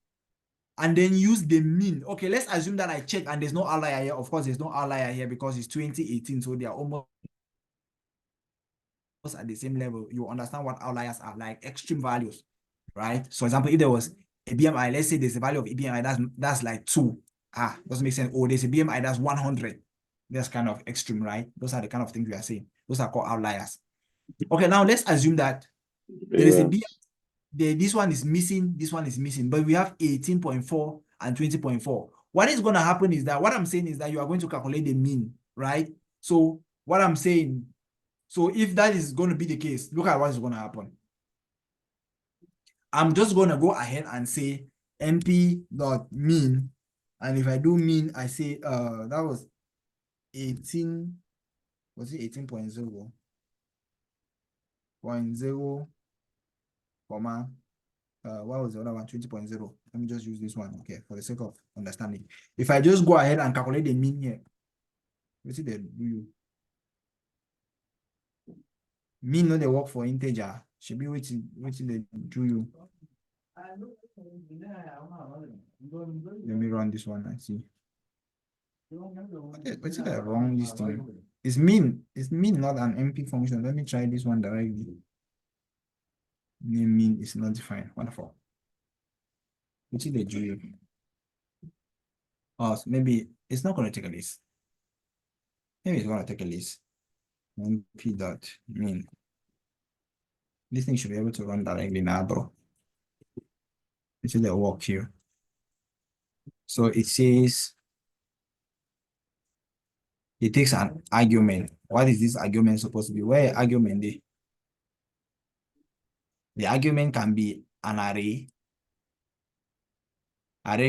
and then use the mean. Okay, let's assume that I check and there's no outlier here. Of course, there's no outlier here because it's 2018, so they are almost at the same level. You understand what outliers are, like extreme values, right? So, for example, if there was a BMI, let's say there's a value of a BMI that's like 2. Doesn't make sense. Or there's a BMI that's 100. That's kind of extreme, right? Those are the kind of things we are saying. Those are called outliers. Okay, now let's assume that there is a BMI. This one is missing, this one is missing, but we have 18.4 and 20.4. What is going to happen is that, what I'm saying is that you are going to calculate the mean, right? So what I'm saying, so if that is going to be the case, look at what is going to happen. I'm just going to go ahead and say np.mean, and if I do mean, I say that was 18, was it 18.0? 0.0, comma, what was the other one? 20.0. Let me just use this one, okay, for the sake of understanding. If I just go ahead and calculate the mean here, you see the do you mean no they work for integer, should be waiting the do you. Let me run this one and see. What's it wrong this thing? It's mean not an MP function. Let me try this one directly. Name mean is not defined. Wonderful. Which is the Julia? Oh, so maybe it's not going to take a list. Maybe it's going to take a list. MP dot mean. This thing should be able to run directly now, bro. This is the work here. So it says it takes an argument. What is this argument supposed to be? Where argument is? The argument can be an array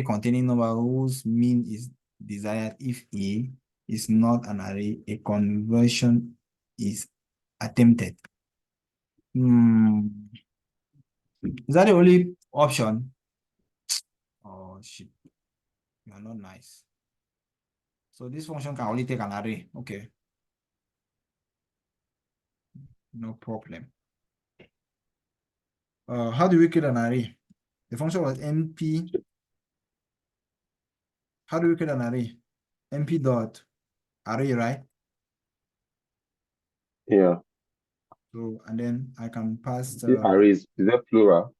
containing number whose mean is desired if A is not an array, a conversion is attempted. Is that the only option? Oh shit. You are not nice. So this function can only take an array. Okay. No problem. How do we create an array? The function was np. How do we create an array? np dot array, right? Yeah. So, and then I can pass The arrays, is that plural?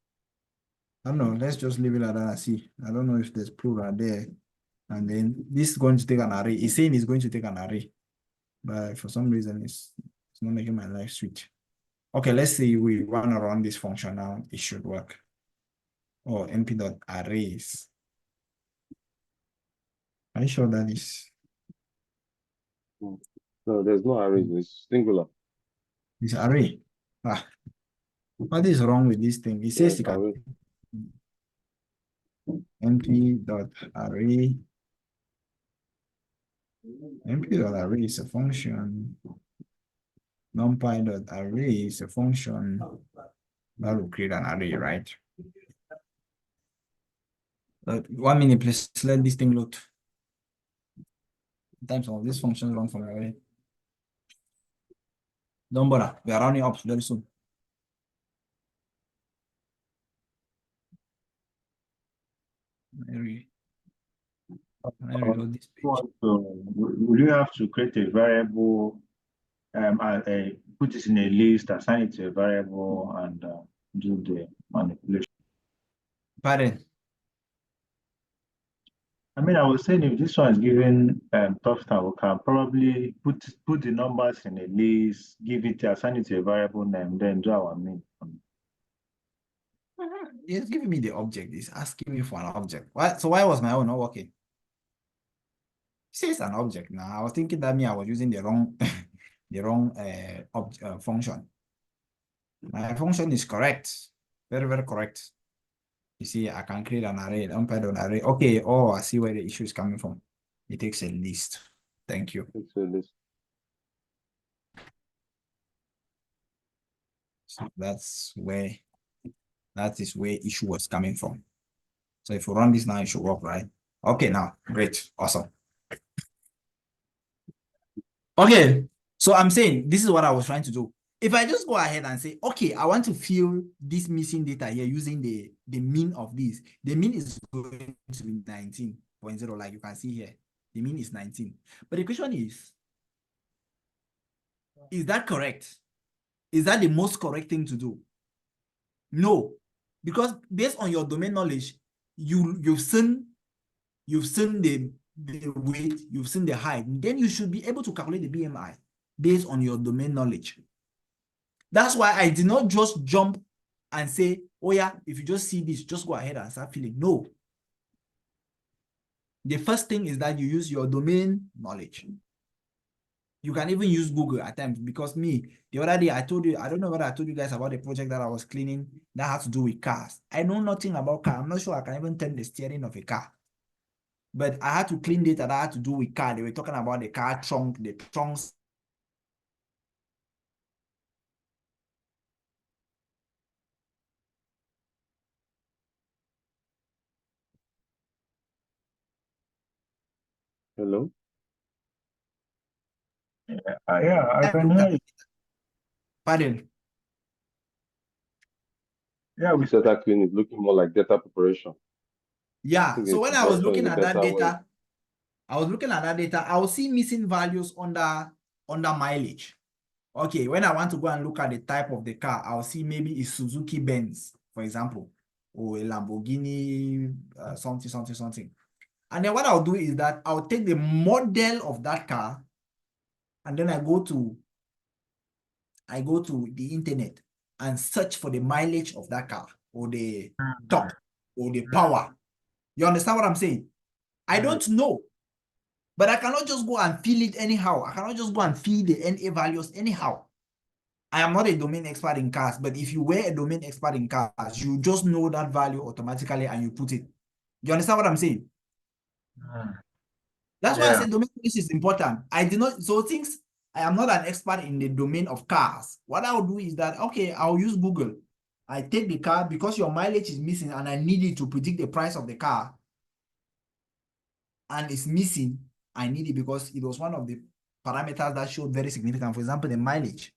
I don't know, let's just leave it like that and see. I don't know if there's plural there. And then this is going to take an array. It's saying it's going to take an array. But for some reason, it's not making my life sweet. Okay, let's see. We want to run this function now. It should work. Oh, np.arrays. Are you sure that is? No, there's no arrays. It's singular. This array. Ah, what is wrong with this thing? It says Yes, you can array. np.array. np.array is a function. NumPy.array is a function that will create an array, right? 1 minute, please. Let this thing load. Time some of these functions run from away. Don't bother. We are running up very soon. I reload this page. So will you have to create a variable, put it in a list, assign it to a variable, and do the manipulation? Pardon. I mean, I was saying if this one is given tough time, we can probably put the numbers in a list, assign it to a variable name, then do our mean. It's giving me the object. It's asking me for an object. Why? So why was my own not working? It says an object now. I was thinking that I was using the wrong function. My function is correct. Very, very correct. You see, I can create an array, NumPy array. Okay, oh, I see where the issue is coming from. It takes a list. Thank you. It's a list. So that is where issue was coming from. So if we run this now, it should work, right? Okay, now, great, awesome. Okay, so I'm saying this is what I was trying to do. If I just go ahead and say, okay, I want to fill this missing data here using the mean of this. The mean is going to be 19.0, like you can see here. The mean is 19. But the question is that correct? Is that the most correct thing to do? No, because based on your domain knowledge, you've seen the weight, you've seen the height, then you should be able to calculate the BMI based on your domain knowledge. That's why I did not just jump and say, oh yeah, if you just see this, just go ahead and start filling. No. The first thing is that you use your domain knowledge. You can even use Google at times, because the other day I told you, I don't know whether I told you guys about the project that I was cleaning that had to do with cars. I know nothing about cars. I'm not sure I can even turn the steering of a car. But I had to clean data that had to do with car. They were talking about the car trunk, the trunks. Hello? Yeah, I can hear you. Pardon. Yeah, we This data clean is looking more like data preparation. I Yeah. think the So when I was integration looking is a at that better word. data, I will see missing values under mileage. Okay, when I want to go and look at the type of the car, I'll see maybe it's Suzuki Benz, for example, or a Lamborghini, something. And then what I'll do is that I'll take the model of that car, and then I go to the internet and search for the mileage of that car, or the torque, or the power. You understand what I'm saying? I don't know, but I cannot just go and fill it anyhow. I cannot just go and fill the NA values anyhow. I am not a domain expert in cars, but if you were a domain expert in cars, you just know that value automatically and you put it. You understand what I'm saying? That's why I Yeah. said domain knowledge is important. I am not an expert in the domain of cars. What I'll do is that, okay, I'll use Google. I take the car because your mileage is missing and I need it to predict the price of the car. And it's missing. I need it because it was one of the parameters that showed very significant. For example, the mileage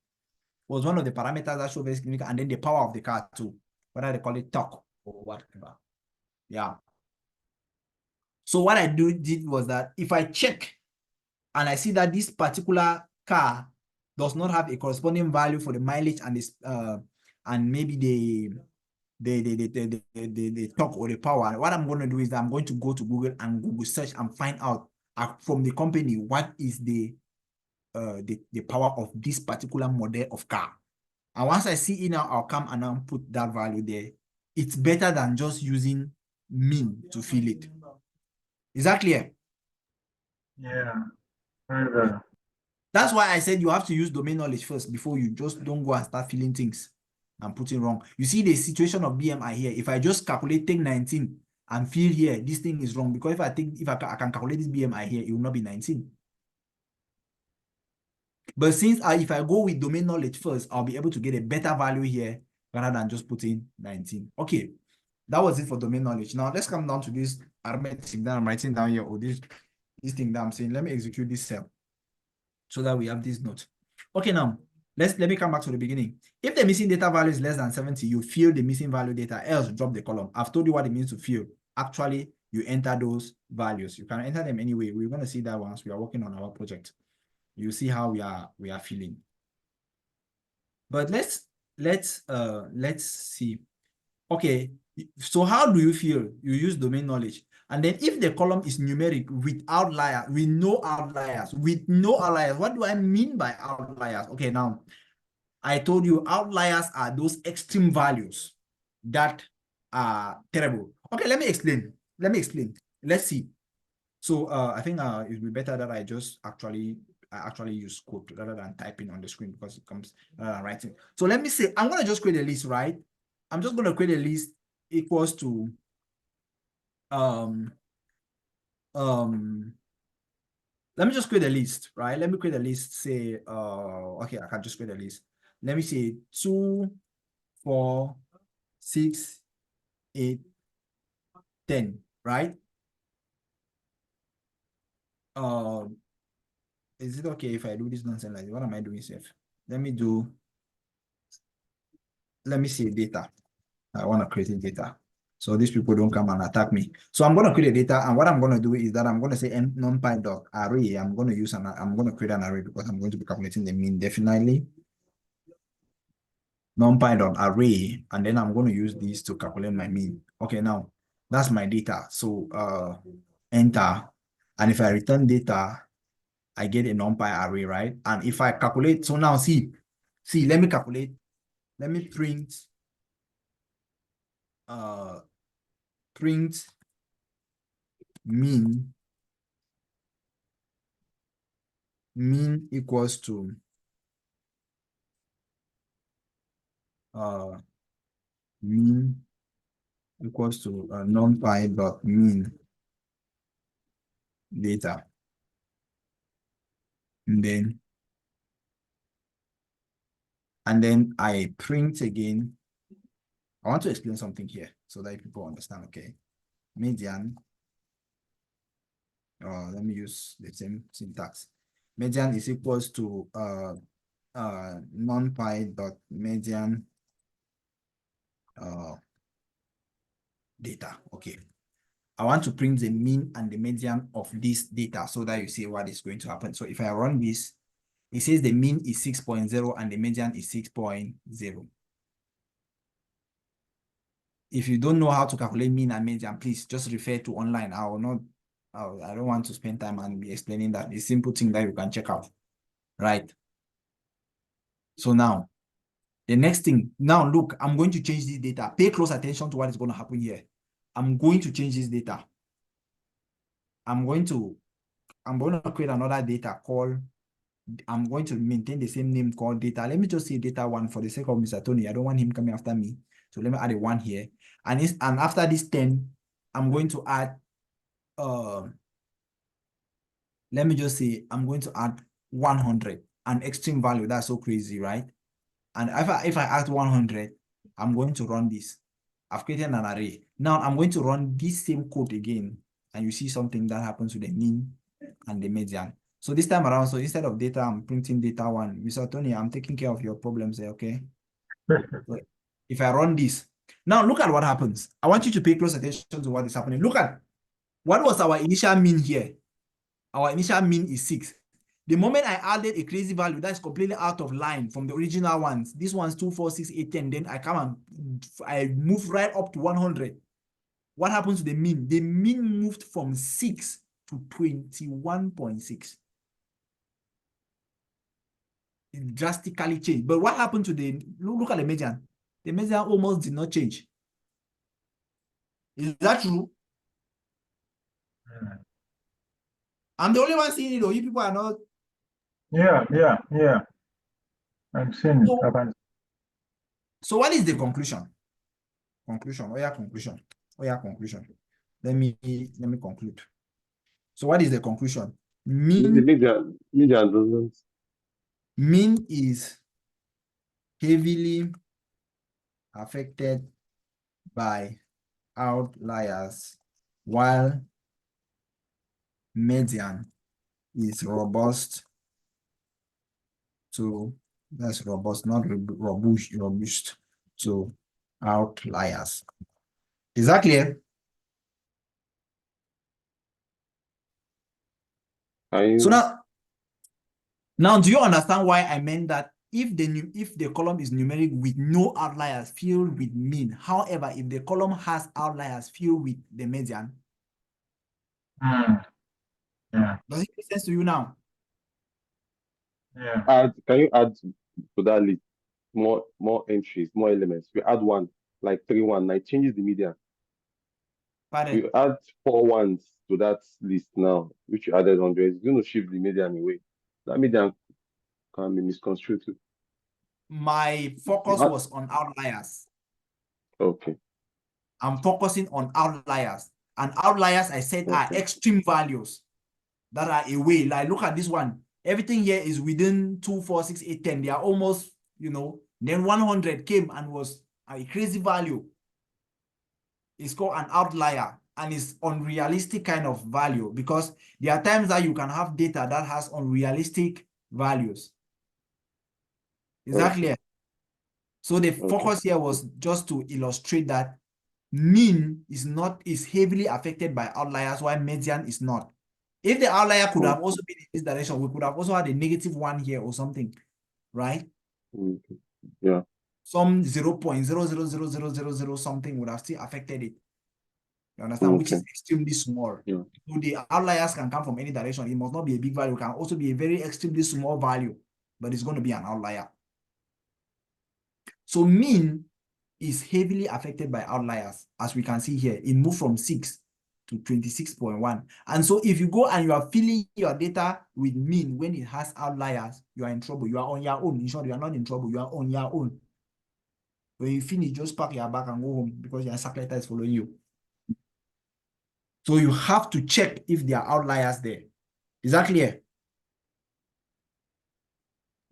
was one of the parameters that showed very significant, and then the power of the car too, whether they call it torque or whatever. Yeah. So what I did was that if I check and I see that this particular car does not have a corresponding value for the mileage and this and maybe the torque or the power, what I'm going to do is that I'm going to go to Google and Google search and find out from the company what is the power of this particular model of car. And once I see it now, I'll come and I'll put that value there. It's better than just using mean to fill it. Is that clear? Yeah. Very. That's why I said you have to use domain knowledge first before you just don't go and start filling things and putting wrong. You see the situation of BMI here. If I just calculate, take 19 and fill here, this thing is wrong, because if I can calculate this BMI here, it will not be 19. But since if I go with domain knowledge first, I'll be able to get a better value here rather than just putting 19. Okay, that was it for domain knowledge. Now let's come down to this arithmetic that I'm writing down here, or this thing that I'm saying. Let me execute this cell so that we have this note. Okay, now let me come back to the beginning. If the missing data value is less than 70, you fill the missing value data, else drop the column. I've told you what it means to fill. Actually, you enter those values. You can enter them anyway. We're going to see that once we are working on our project. You see how we are feeling. But let's see. Okay, so how do you feel? You use domain knowledge. And then if the column is numeric with outlier, with no outliers, what do I mean by outliers? Okay, now I told you outliers are those extreme values that are terrible. Okay, let me explain. Let's see. So I think it would be better that I just actually use code rather than typing on the screen, because it comes writing. So let me say, I'm going to just create a list, right? I'm just going to create a list equals to let me just create a list, right? Let me create a list, say okay, I can just create a list. Let me say 2, 4, 6, 8, 10, right? Is it okay if I do this nonsense like this? What am I doing, Seth? Let me see data. I want to create data, so these people don't come and attack me. So I'm going to create a data, and what I'm going to do is that I'm going to say numpy.array. I'm going to create an array because I'm going to be calculating the mean definitely. Numpy.array, and then I'm going to use this to calculate my mean. Okay, now that's my data. So enter, and if I return data, I get a numpy array, right? And if I calculate, so now see, let me calculate. Let me print mean equals to mean equals to numpy.mean data, and then I print again. I want to explain something here so that people understand. Okay, median. Let me use the same syntax. Median is equals to numpy.median data. Okay. I want to print the mean and the median of this data so that you see what is going to happen. So if I run this, it says the mean is 6.0 and the median is 6.0. If you don't know how to calculate mean and median, please just refer to online. I don't want to spend time and be explaining that. It's simple thing that you can check out, right? So now, the next thing, now look, I'm going to change this data. Pay close attention to what is going to happen here. I'm going to change this data. I'm going to create another data called, I'm going to maintain the same name called data. Let me just say data one for the sake of Mr. Tony. I don't want him coming after me. So let me add a one here. And after this 10, I'm going to add, let me just say, I'm going to add 100, an extreme value. That's so crazy, right? And if I add 100, I'm going to run this. I've created an array. Now I'm going to run this same code again, and you see something that happens with the mean and the median. So this time around, so instead of data, I'm printing data one. Mr. Tony, I'm taking care of your problems there, okay? So if I run this, now look at what happens. I want you to pay close attention to what is happening. Look at what was our initial mean here. Our initial mean is 6. The moment I added a crazy value that is completely out of line from the original ones, this one's 2, 4, 6, 8, 10, then I come and I move right up to 100. What happens to the mean? The mean moved from 6 to 21.6. It drastically changed. But what happened to look at the median? The median almost did not change. Is that true? I'm the only one seeing it, though. You people are not. Yeah. I'm seeing So, it. so what is the conclusion? Conclusion. Oh yeah, conclusion. Oh yeah, conclusion. Let me conclude. So what is the conclusion? The Mean median doesn't. is heavily affected by outliers, while median is robust to, that's robust, not robust to outliers. Is that clear? So now do you understand why I meant that if the column is numeric with no outliers filled with mean, however, if the column has outliers filled with the median, Yeah. does it make sense to you now? Yeah. Can you add to that list more entries, more elements? We add one, like 319, it changes the median. Pardon? We add 4 ones to that list now, which you added 100. It's going to shift the median away. That median can be misconstrued too. My focus was on outliers. Okay. I'm focusing on outliers. And outliers, I said, are extreme values that are away. Like, look at this one. Everything here is within 2, 4, 6, 8, 10. They are almost, then 100 came and was a crazy value. It's called an outlier, and it's unrealistic kind of value, because there are times that you can have data that has unrealistic values. Is that clear? So the focus here was just to illustrate that mean is heavily affected by outliers, while median is not. If the outlier could have also been in this direction, we could have also had a -1 here or something, right? Yeah. Some 0.000000 something would have still affected it. You understand? Which is extremely small. Yeah. So the outliers can come from any direction. It must not be a big value. It can also be a very extremely small value, but it's going to be an outlier. So mean is heavily affected by outliers. As we can see here, it moved from 6 to 26.1. And so if you go and you are filling your data with mean when it has outliers, you are in trouble. You are on your own. In short, you are not in trouble. You are on your own. When you finish, just pack your bag and go home, because your calculator is following you. So you have to check if there are outliers there. Is that clear?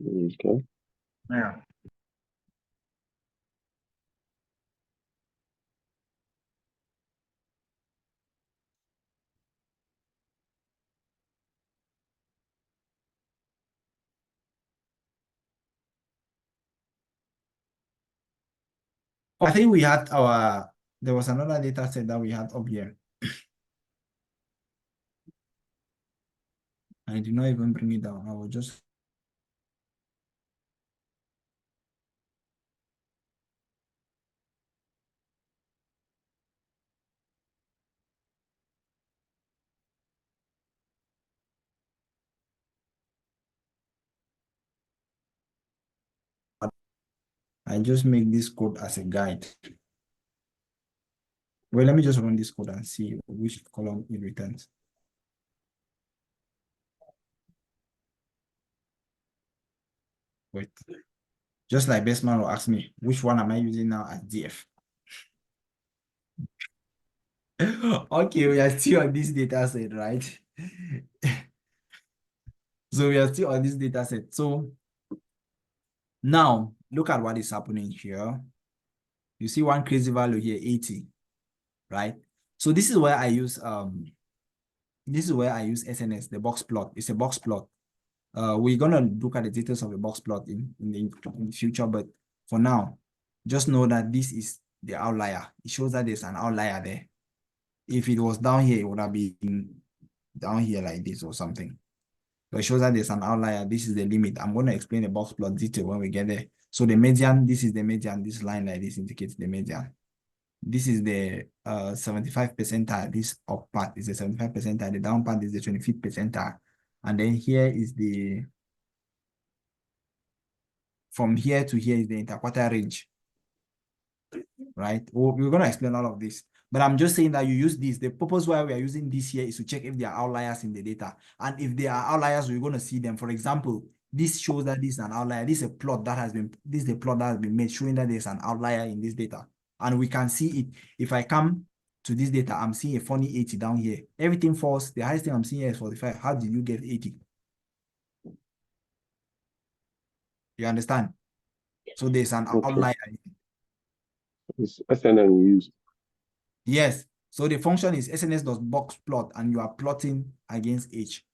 Okay. Yeah. I think we had there was another data set that we had up here. I did not even bring it down. I will just. I just make this code as a guide. Well, let me just run this code and see which column it returns. Wait. Just like Bestman will ask me, which one am I using now as DF? Okay, we are still on this data set, right? So we are still on this data set. So now look at what is happening here. You see one crazy value here, 80, right? So this is where I use SNS, the box plot. It's a box plot. We're gonna look at the details of a box plot in the future, but for now, just know that this is the outlier. It shows that there's an outlier there. If it was down here, it would have been down here like this or something. So it shows that there's an outlier. This is the limit. I'm going to explain the box plot detail when we get there. So the median, this is the median. This line like this indicates the median. This is the 75th percentile. This up part is the 75th percentile. The down part is the 25th percentile. And then here is the, from here to here is the interquartile range, right? We're going to explain all of this. But I'm just saying that you use this. The purpose why we are using this here is to check if there are outliers in the data. And if there are outliers, we're going to see them. For example, this shows that this is an outlier. This is a plot that has been, this is the plot that has been made showing that there's an outlier in this data. And we can see it. If I come to this data, I'm seeing a funny 80 down here. Everything false. The highest thing I'm seeing here is 45. How did you get 80? You understand? So there's an Okay. outlier. It's SNN you use. Yes. So the function is SNS.box plot, and you are plotting against H.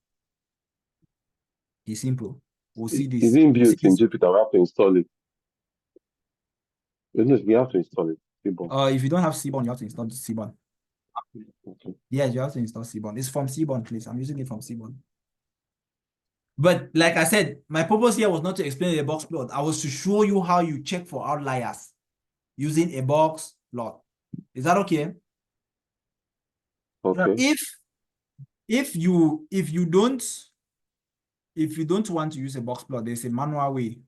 It's simple. We'll see this. Is it We'll see inbuilt in this. Jupyter? We have to install it. Yes, we have to install it. Seaborn. If you don't have Seaborn, you have to install Seaborn. Okay. Yes, you have to install Seaborn. It's from Seaborn, please. I'm using it from Seaborn. But like I said, my purpose here was not to explain the box plot. I was to show you how you check for outliers using a box plot. Is that okay? Okay. If you don't want to use a box plot, there's a manual way.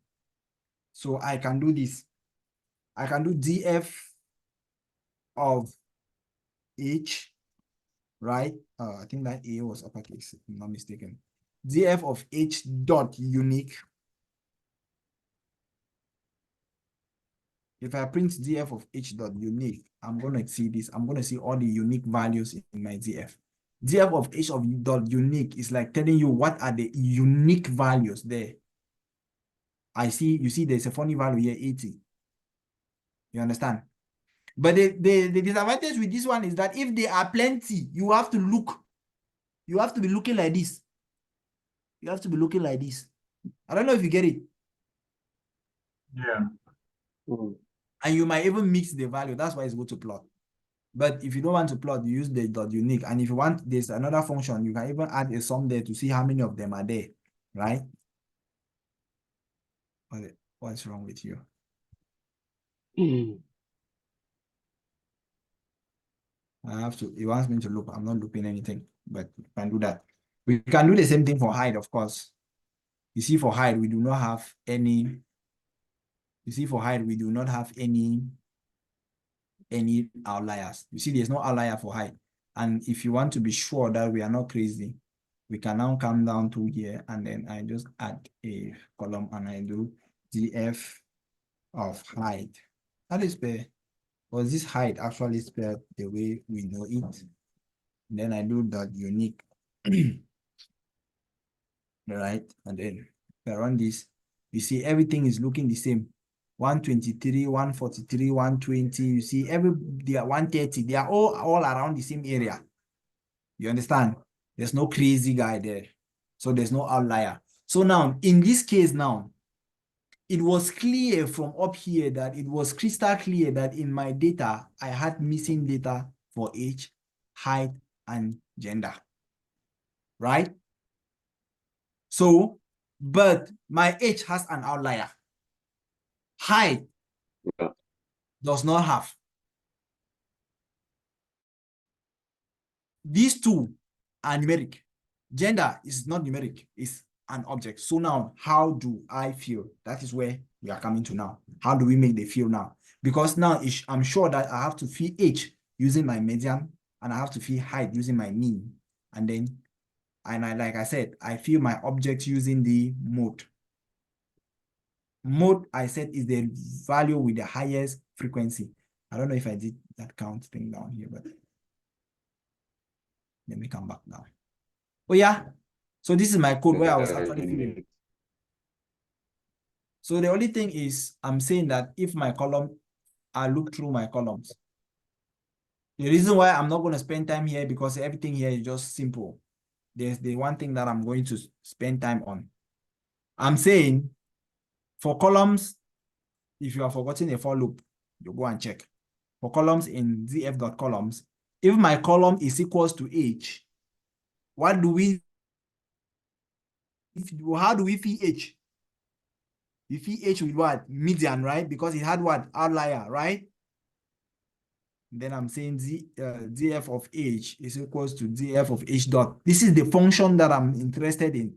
So I can do this. I can do df of h, right? I think that a was uppercase, if I'm not mistaken. df of h dot unique. If I print df of h dot unique, I'm going to see this. I'm going to see all the unique values in my df. df of h of dot unique is like telling you what are the unique values there. You see there's a funny value here, 80. You understand? But the disadvantage with this one is that if there are plenty, you have to look. You have to be looking like this. You have to be looking like this. I don't know if you get it. Yeah. Mm. And you might even mix the value. That's why it's good to plot. But if you don't want to plot, you use the dot unique. And if you want, there's another function. You can even add a sum there to see how many of them are there, right? What's wrong with you? I have to, it wants me to loop. I'm not looping anything, but we can do that. We can do the same thing for height, of course. You see, for height, we do not have any. You see, for height, we do not have any outliers. You see, there's no outlier for height. And if you want to be sure that we are not crazy, we can now come down to here, and then I just add a column and I do df of height. That is spelled. Was this height actually spelled the way we know it? Then I do dot unique. Right, and then if I run this, you see everything is looking the same. 123, 143, 120. You see they are 130. They are all around the same area. You understand? There's no crazy guy there. So there's no outlier. So now, in this case now, it was clear from up here that it was crystal clear that in my data, I had missing data for age, height, and gender, right? So, but my age has an outlier. Height Yeah. does not have. These two are numeric. Gender is not numeric, it's an object. So now, how do I feel? That is where we are coming to now. How do we make the feel now? Because now I'm sure that I have to feel age using my median, and I have to feel height using my mean. And then, like I said, I feel my object using the mode. Mode, I said, is the value with the highest frequency. I don't know if I did that count thing down here, but let me come back now. Oh yeah, so this is my code where I was actually filling. So the only thing is, I'm saying that if my column, I look through my columns. The reason why I'm not going to spend time here, because everything here is just simple. There's the one thing that I'm going to spend time on. I'm saying for columns, if you are forgetting a for loop, you go and check. For columns in zf.columns, if my column is equals to age, what do we, how do we feed age? We feed age with what? Median, right? Because it had what? Outlier, right? Then I'm saying df of age is equals to df of h dot. This is the function that I'm interested in.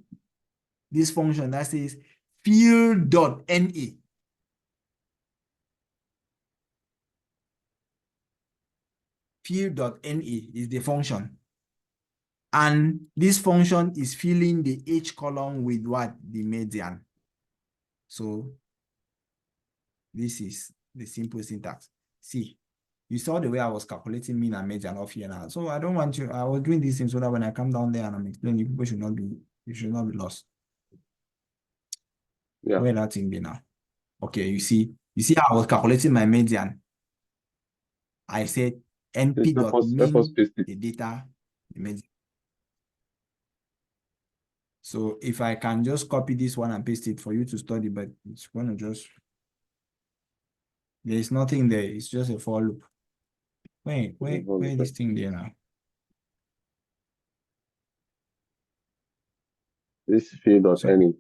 This function that says field.na. Field.na is the function. And this function is filling the h column with what? The median. So this is the simple syntax. See, you saw the way I was calculating mean and median off here now. So I don't want you, I was doing this thing so that when I come down there and I'm explaining, people should not be, you should not be lost. Yeah. Where that thing be now? Okay, you see how I was calculating my median. I said np dot Help us mean paste it. the data, the median. So if I can just copy this one and paste it for you to study, but it's gonna just, there is nothing there. It's just a for loop. Wait, where this thing there now? This field.na.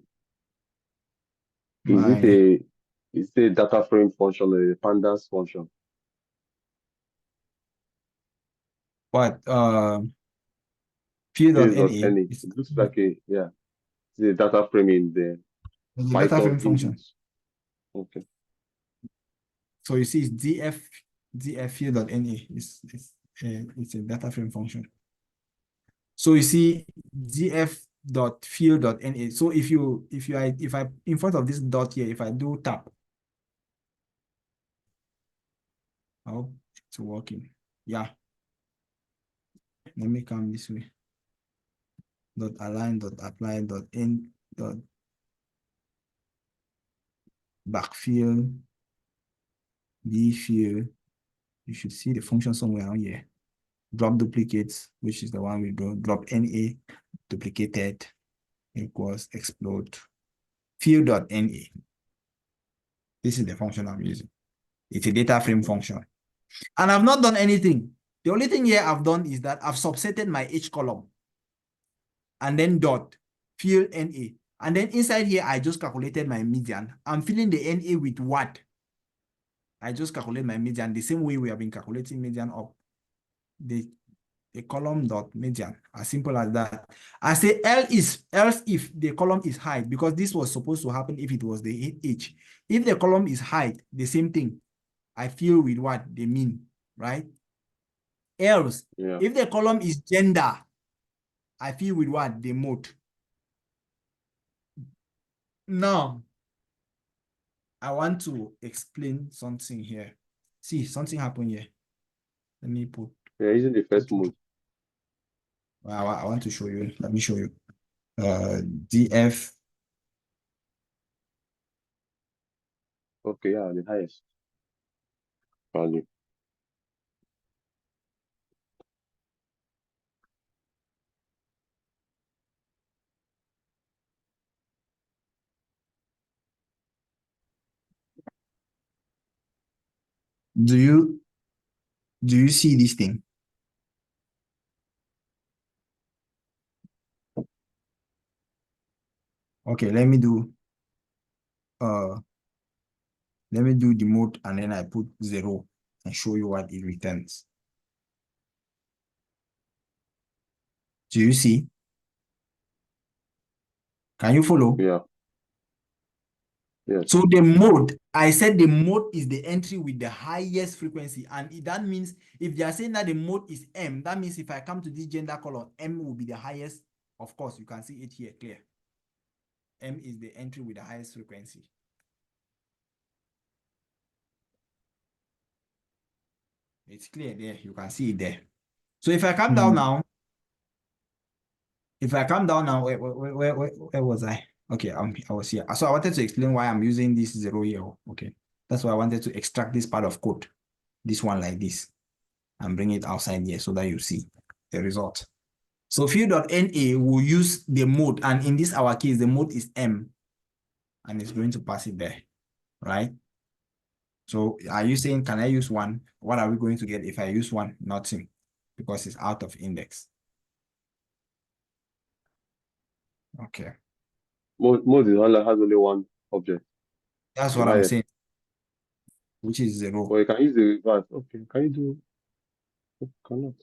Is it a data frame function or a pandas function? What field.na Field.na. is It looks like it's a data frame in the a data Python frame function. engines. Okay. So you see, it's df field.na it's a data frame function. So you see df.field.na. So if I in front of this dot here, if I do tap, I hope it's working. Yeah. Let me come this way. Dot align, dot apply, dot end, dot backfill, bfill. You should see the function somewhere around here. Drop duplicates, which is the one we do. Drop na duplicated equals explode field.na. This is the function I'm using. It's a data frame function. And I've not done anything. The only thing here I've done is that I've subsetted my H column and then dot field NA. And then inside here, I just calculated my median. I'm filling the NA with what? I just calculate my median the same way we have been calculating median up. The column dot median, as simple as that. I say else if the column is height, because this was supposed to happen if it was the H. If the column is height, the same thing. I fill with what? The mean, right? Else, if the column is gender, I fill with what? The mode. Now, I want to explain something here. See, something happened here. Let me put. Yeah, using the first mode. I want to show you. Let me show you. DF. Okay, yeah, the highest value. Do you see this thing? Okay, let me do the mode and then I put 0 and show you what it returns. Do you see? Can you follow? Yeah. Yes. So the mode, I said the mode is the entry with the highest frequency. And that means if they are saying that the mode is M, that means if I come to this gender column, M will be the highest. Of course, you can see it here clear. M is the entry with the highest frequency. It's clear there. You can see it there. So if I come down now, where was I? Okay, I was here. So I wanted to explain why I'm using this 0 here. Okay, that's why I wanted to extract this part of code, this one like this, and bring it outside here so that you see the result. So field.na will use the mode, and in this our case, the mode is M, and it's going to pass it there, right? So are you saying, can I use 1? What are we going to get if I use 1? Nothing, because it's out of index. Okay. Mode is only has only one object. That's The what I'm highest. saying, which is 0. But you can use the reverse. Okay. Can you do? Cannot.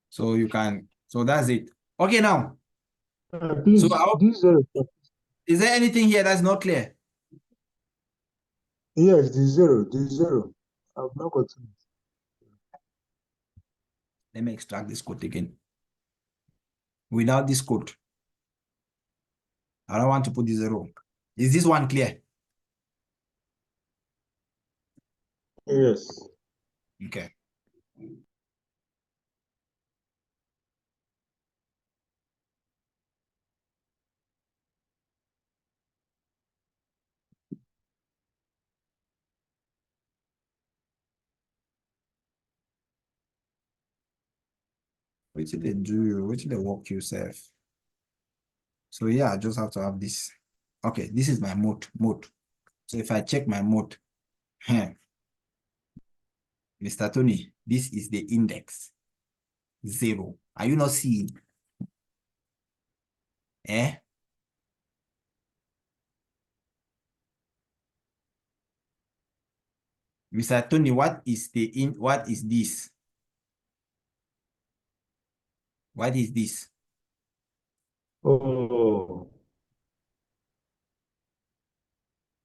So you can, so that's it. Okay, now, This so this zero. is there anything here that's not clear? Yes, the zero. I've not got it. Let me extract this code again. Without this code, I don't want to put the 0. Is this one clear? Yes. Okay. What did they do? What did they work yourself? So yeah, I just have to have this. Okay, this is my mode. So if I check my mode, Mr. Tony, this is the index 0. Are you not seeing? Mr. Tony, what is what is this? What is this? Oh.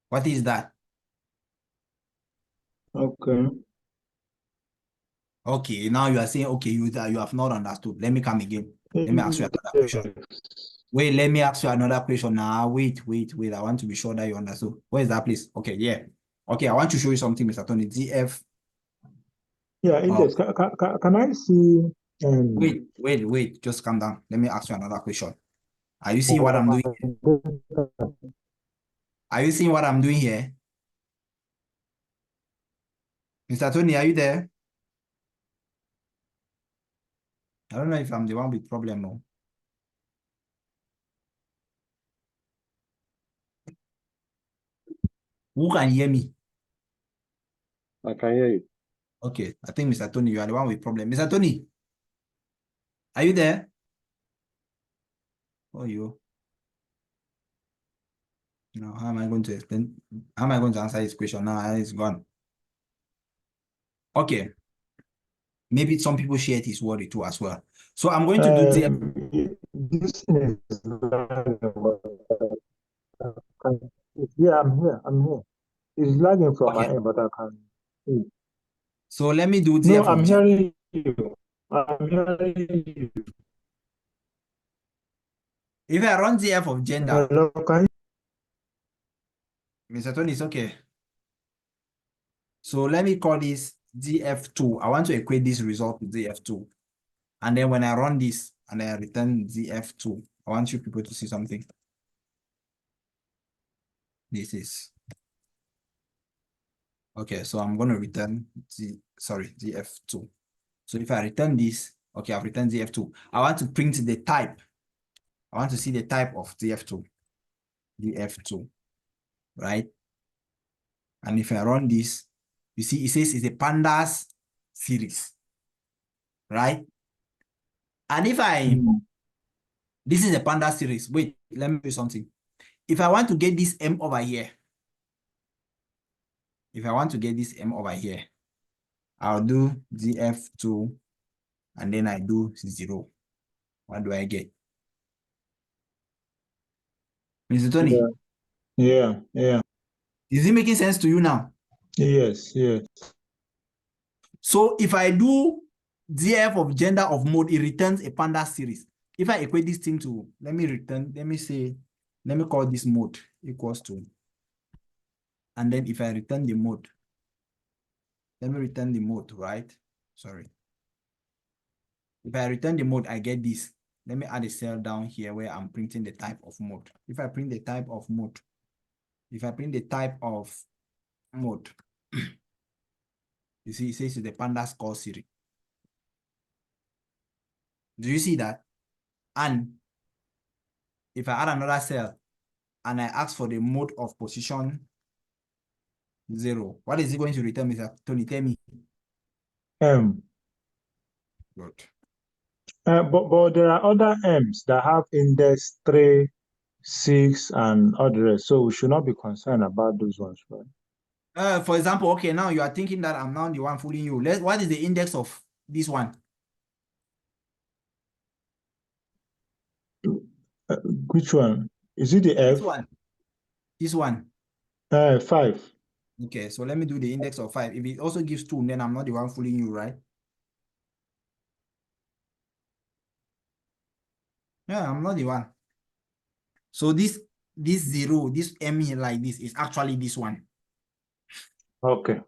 What is that? Okay. Okay, now you are saying, okay, you have not understood. Let me come again. Let me ask you another question. Wait, let me ask you another question now. Wait. I want to be sure that you understood. Where is that place? Okay, yeah. Okay, I want to show you something, Mr. Tony. ZF. Yeah, index. Can I see? Wait. Just calm down. Let me ask you another question. Are you seeing what I'm doing? Are you seeing what I'm doing here? Mr. Tony, are you there? I don't know if I'm the one with problem now. Who can hear me? I can hear you. Okay, I think Mr. Tony, you are the one with problem. Mr. Tony, are you there? Oh, you. Now, how am I going to explain? How am I going to answer his question? Now it's gone. Okay. Maybe some people shared his word too as well. So I'm going to do the. This is yeah, I'm here. It's lagging from my end, but I can see. So let me do No, DF I'm of hearing you. I'm hearing you. If I run DF of gender, Hello, can Mr. Tony, it's okay. So let me call this DF2. I want to equate this result with DF2. And then when I run this and I return DF2, I want you people to see something. This is. Okay, so I'm going to return DF2. So if I return this, okay, I've returned DF2. I want to print the type. I want to see the type of DF2. DF2, right? And if I run this, You see, it says it's a pandas series, right? And if I, this is a panda series. Wait, let me do something. If I want to get this M over here, if I want to get this M over here, I'll do df2 and then I do 0. What do I get? Mr. Tony, Yeah. is it making sense to you now? Yes. So if I do df of gender of mode, it returns a panda series. If I equate this thing to, let me call this mode equals to, and then if I return the mode, let me return the mode, right? Sorry. If I return the mode, I get this. Let me add a cell down here where I'm printing the type of mode. If I print the type of mode, you see, it says it's the pandas call series. Do you see that? And if I add another cell and I ask for the mode of position 0, what is it going to return, Mr. Tony? Tell me. Good. But there are other M's that have index 3, 6, and others. So we should not be concerned about those ones, right? For example, okay, now you are thinking that I'm now the one fooling you. What is the index of this one? Which one? Is it the F? This one. 5. Okay, so let me do the index of 5. If it also gives 2, then I'm not the one fooling you, right? Yeah, I'm not the one. So this 0, this M here like this is actually this one. Okay.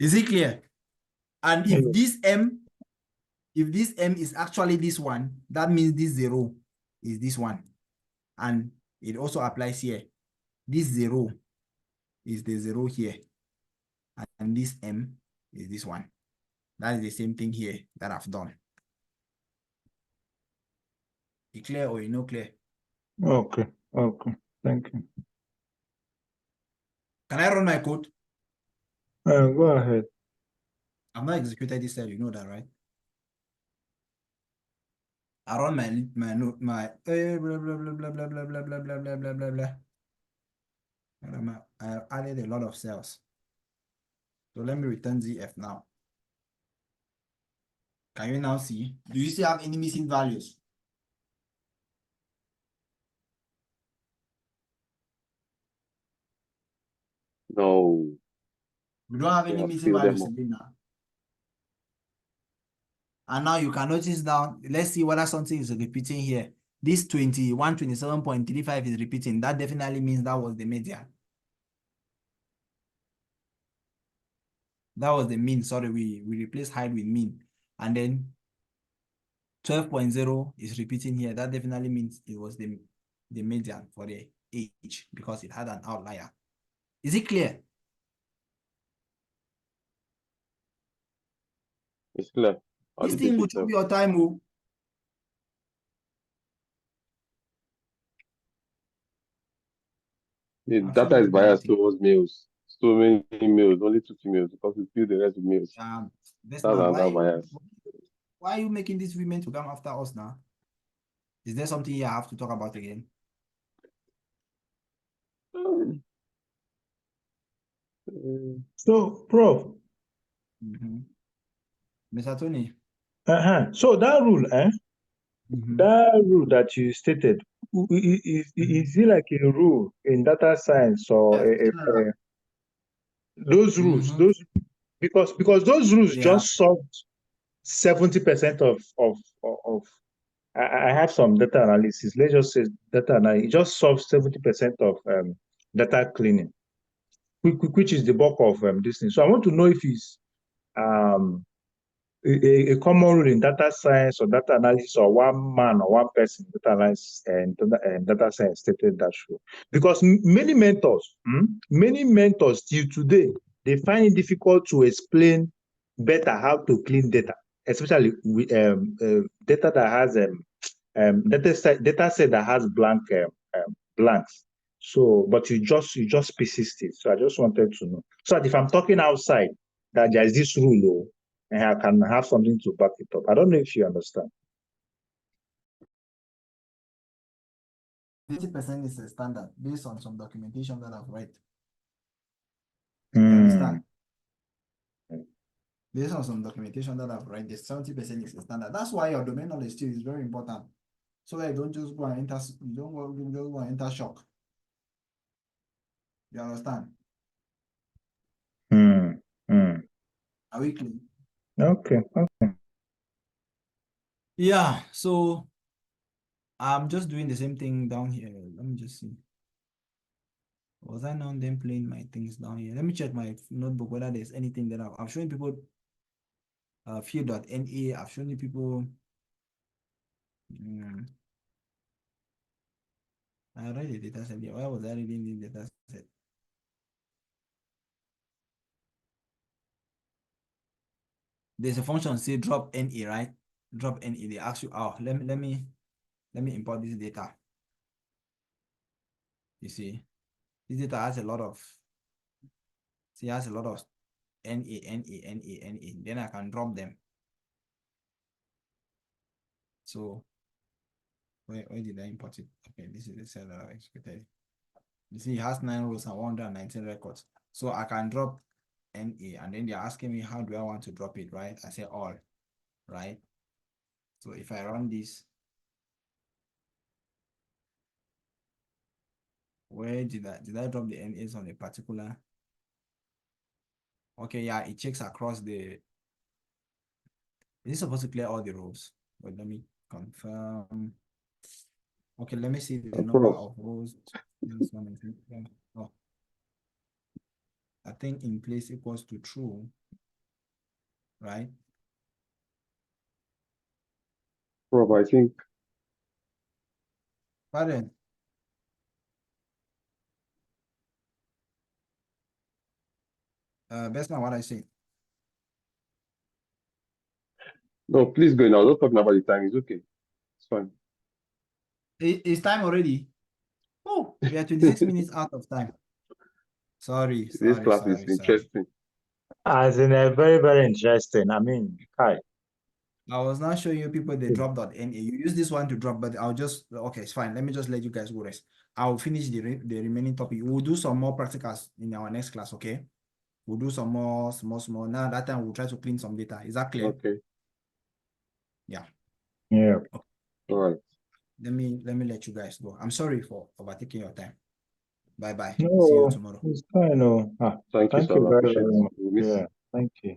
Is it clear? And if Yeah. this M is actually this one, that means this 0 is this one. And it also applies here. This 0 is the 0 here. And this M is this one. That is the same thing here that I've done. You clear or you no clear? Okay. Thank you. Can I run my code? Go ahead. I've not executed this cell, you know that, right? I run my blah blah blah blah blah blah blah blah blah blah blah blah blah. I added a lot of cells. So let me return ZF now. Can you now see? Do you still have any missing values? No. We don't have any Yeah, missing fill them values up. again now. And now you can notice now, let's see whether something is repeating here. This 2127.35 is repeating. That definitely means that was the median. That was the mean. Sorry, we replaced height with mean. And then 12.0 is repeating here. That definitely means it was the median for the age because it had an outlier. Is it clear? It's clear. How This did they thing will detail? take your time. Oh. The I'll show data you is biased everything. towards males. So many males, only 2 females, because we fill the rest with males. That's That's not another bias. why are you making these women to come after us now? Is there something you have to talk about again? So, Prof. Mr. Tony. So that rule, that rule that you stated, is it like a rule in data science or those rules? Because those rules just solved 70% of I have some data analysis. Let's just say data analysis. It just solves 70% of data cleaning, which is the bulk of this thing. So I want to know if it's a common rule in data science or data analysis, or one man or one person data analysis and data science stated that true. Because many mentors till today, they find it difficult to explain better how to clean data, especially with data that has data set that has blanks. So, but you just persist it. So I just wanted to know. So that if I'm talking outside, that there is this rule, oh, and I can have something to back it up. I don't know if you understand. 80% is a standard based on some documentation that I've read. Hmm. You understand? Based on some documentation that I've read, the 70% is a standard. That's why your domain knowledge still is very important. So that you don't just go and enter, you don't just go and enter shock. You understand? Hmm. Hmm. Are we clear? Okay. Okay. Yeah, so I'm just doing the same thing down here. Let me just see. Was I not then playing my things down here? Let me check my notebook whether there's anything that I've shown people fear.na. I've shown you people. I read the data set. Why was I reading the data set? There's a function say drop NA, right? Drop NA. They ask you, oh, let me import this data. You see, this data has a lot of NA. Then I can drop them. So where did I import it? Okay, this is the cell that I executed. You see, it has 9 rows and 119 records. So I can drop NA, and then they're asking me how do I want to drop it, right? I say all, right? So if I run this, where did I drop the NAs on a particular? Okay, yeah, it checks across the. Is it supposed to clear all the rows? But let me confirm. Okay, let me see the number of rows. Oh, I think in place equals to true, right? Prof, I think Pardon. Based on what I say. no, please go in. I was not talking about the time. It's okay. It's fine. It's time already. Oh, we are 26 minutes out of time. Sorry. This class is interesting. As in a very, very interesting. I mean, hi. I was not showing you people the drop.na. You use this one to drop, but I'll just, okay, it's fine. Let me just let you guys go rest. I'll finish the remaining topic. We'll do some more practicals in our next class, okay? We'll do some more small. Now that time we'll try to clean some data. Is that clear? Okay. Yeah. Yeah. Okay. All right. Let me let you guys go. I'm sorry for overtaking your time. Bye-bye. No, See you tomorrow. it's fine. No. Thank you, Thank sir. you I very, appreciate very it. much. We'll miss Yeah. Thank you.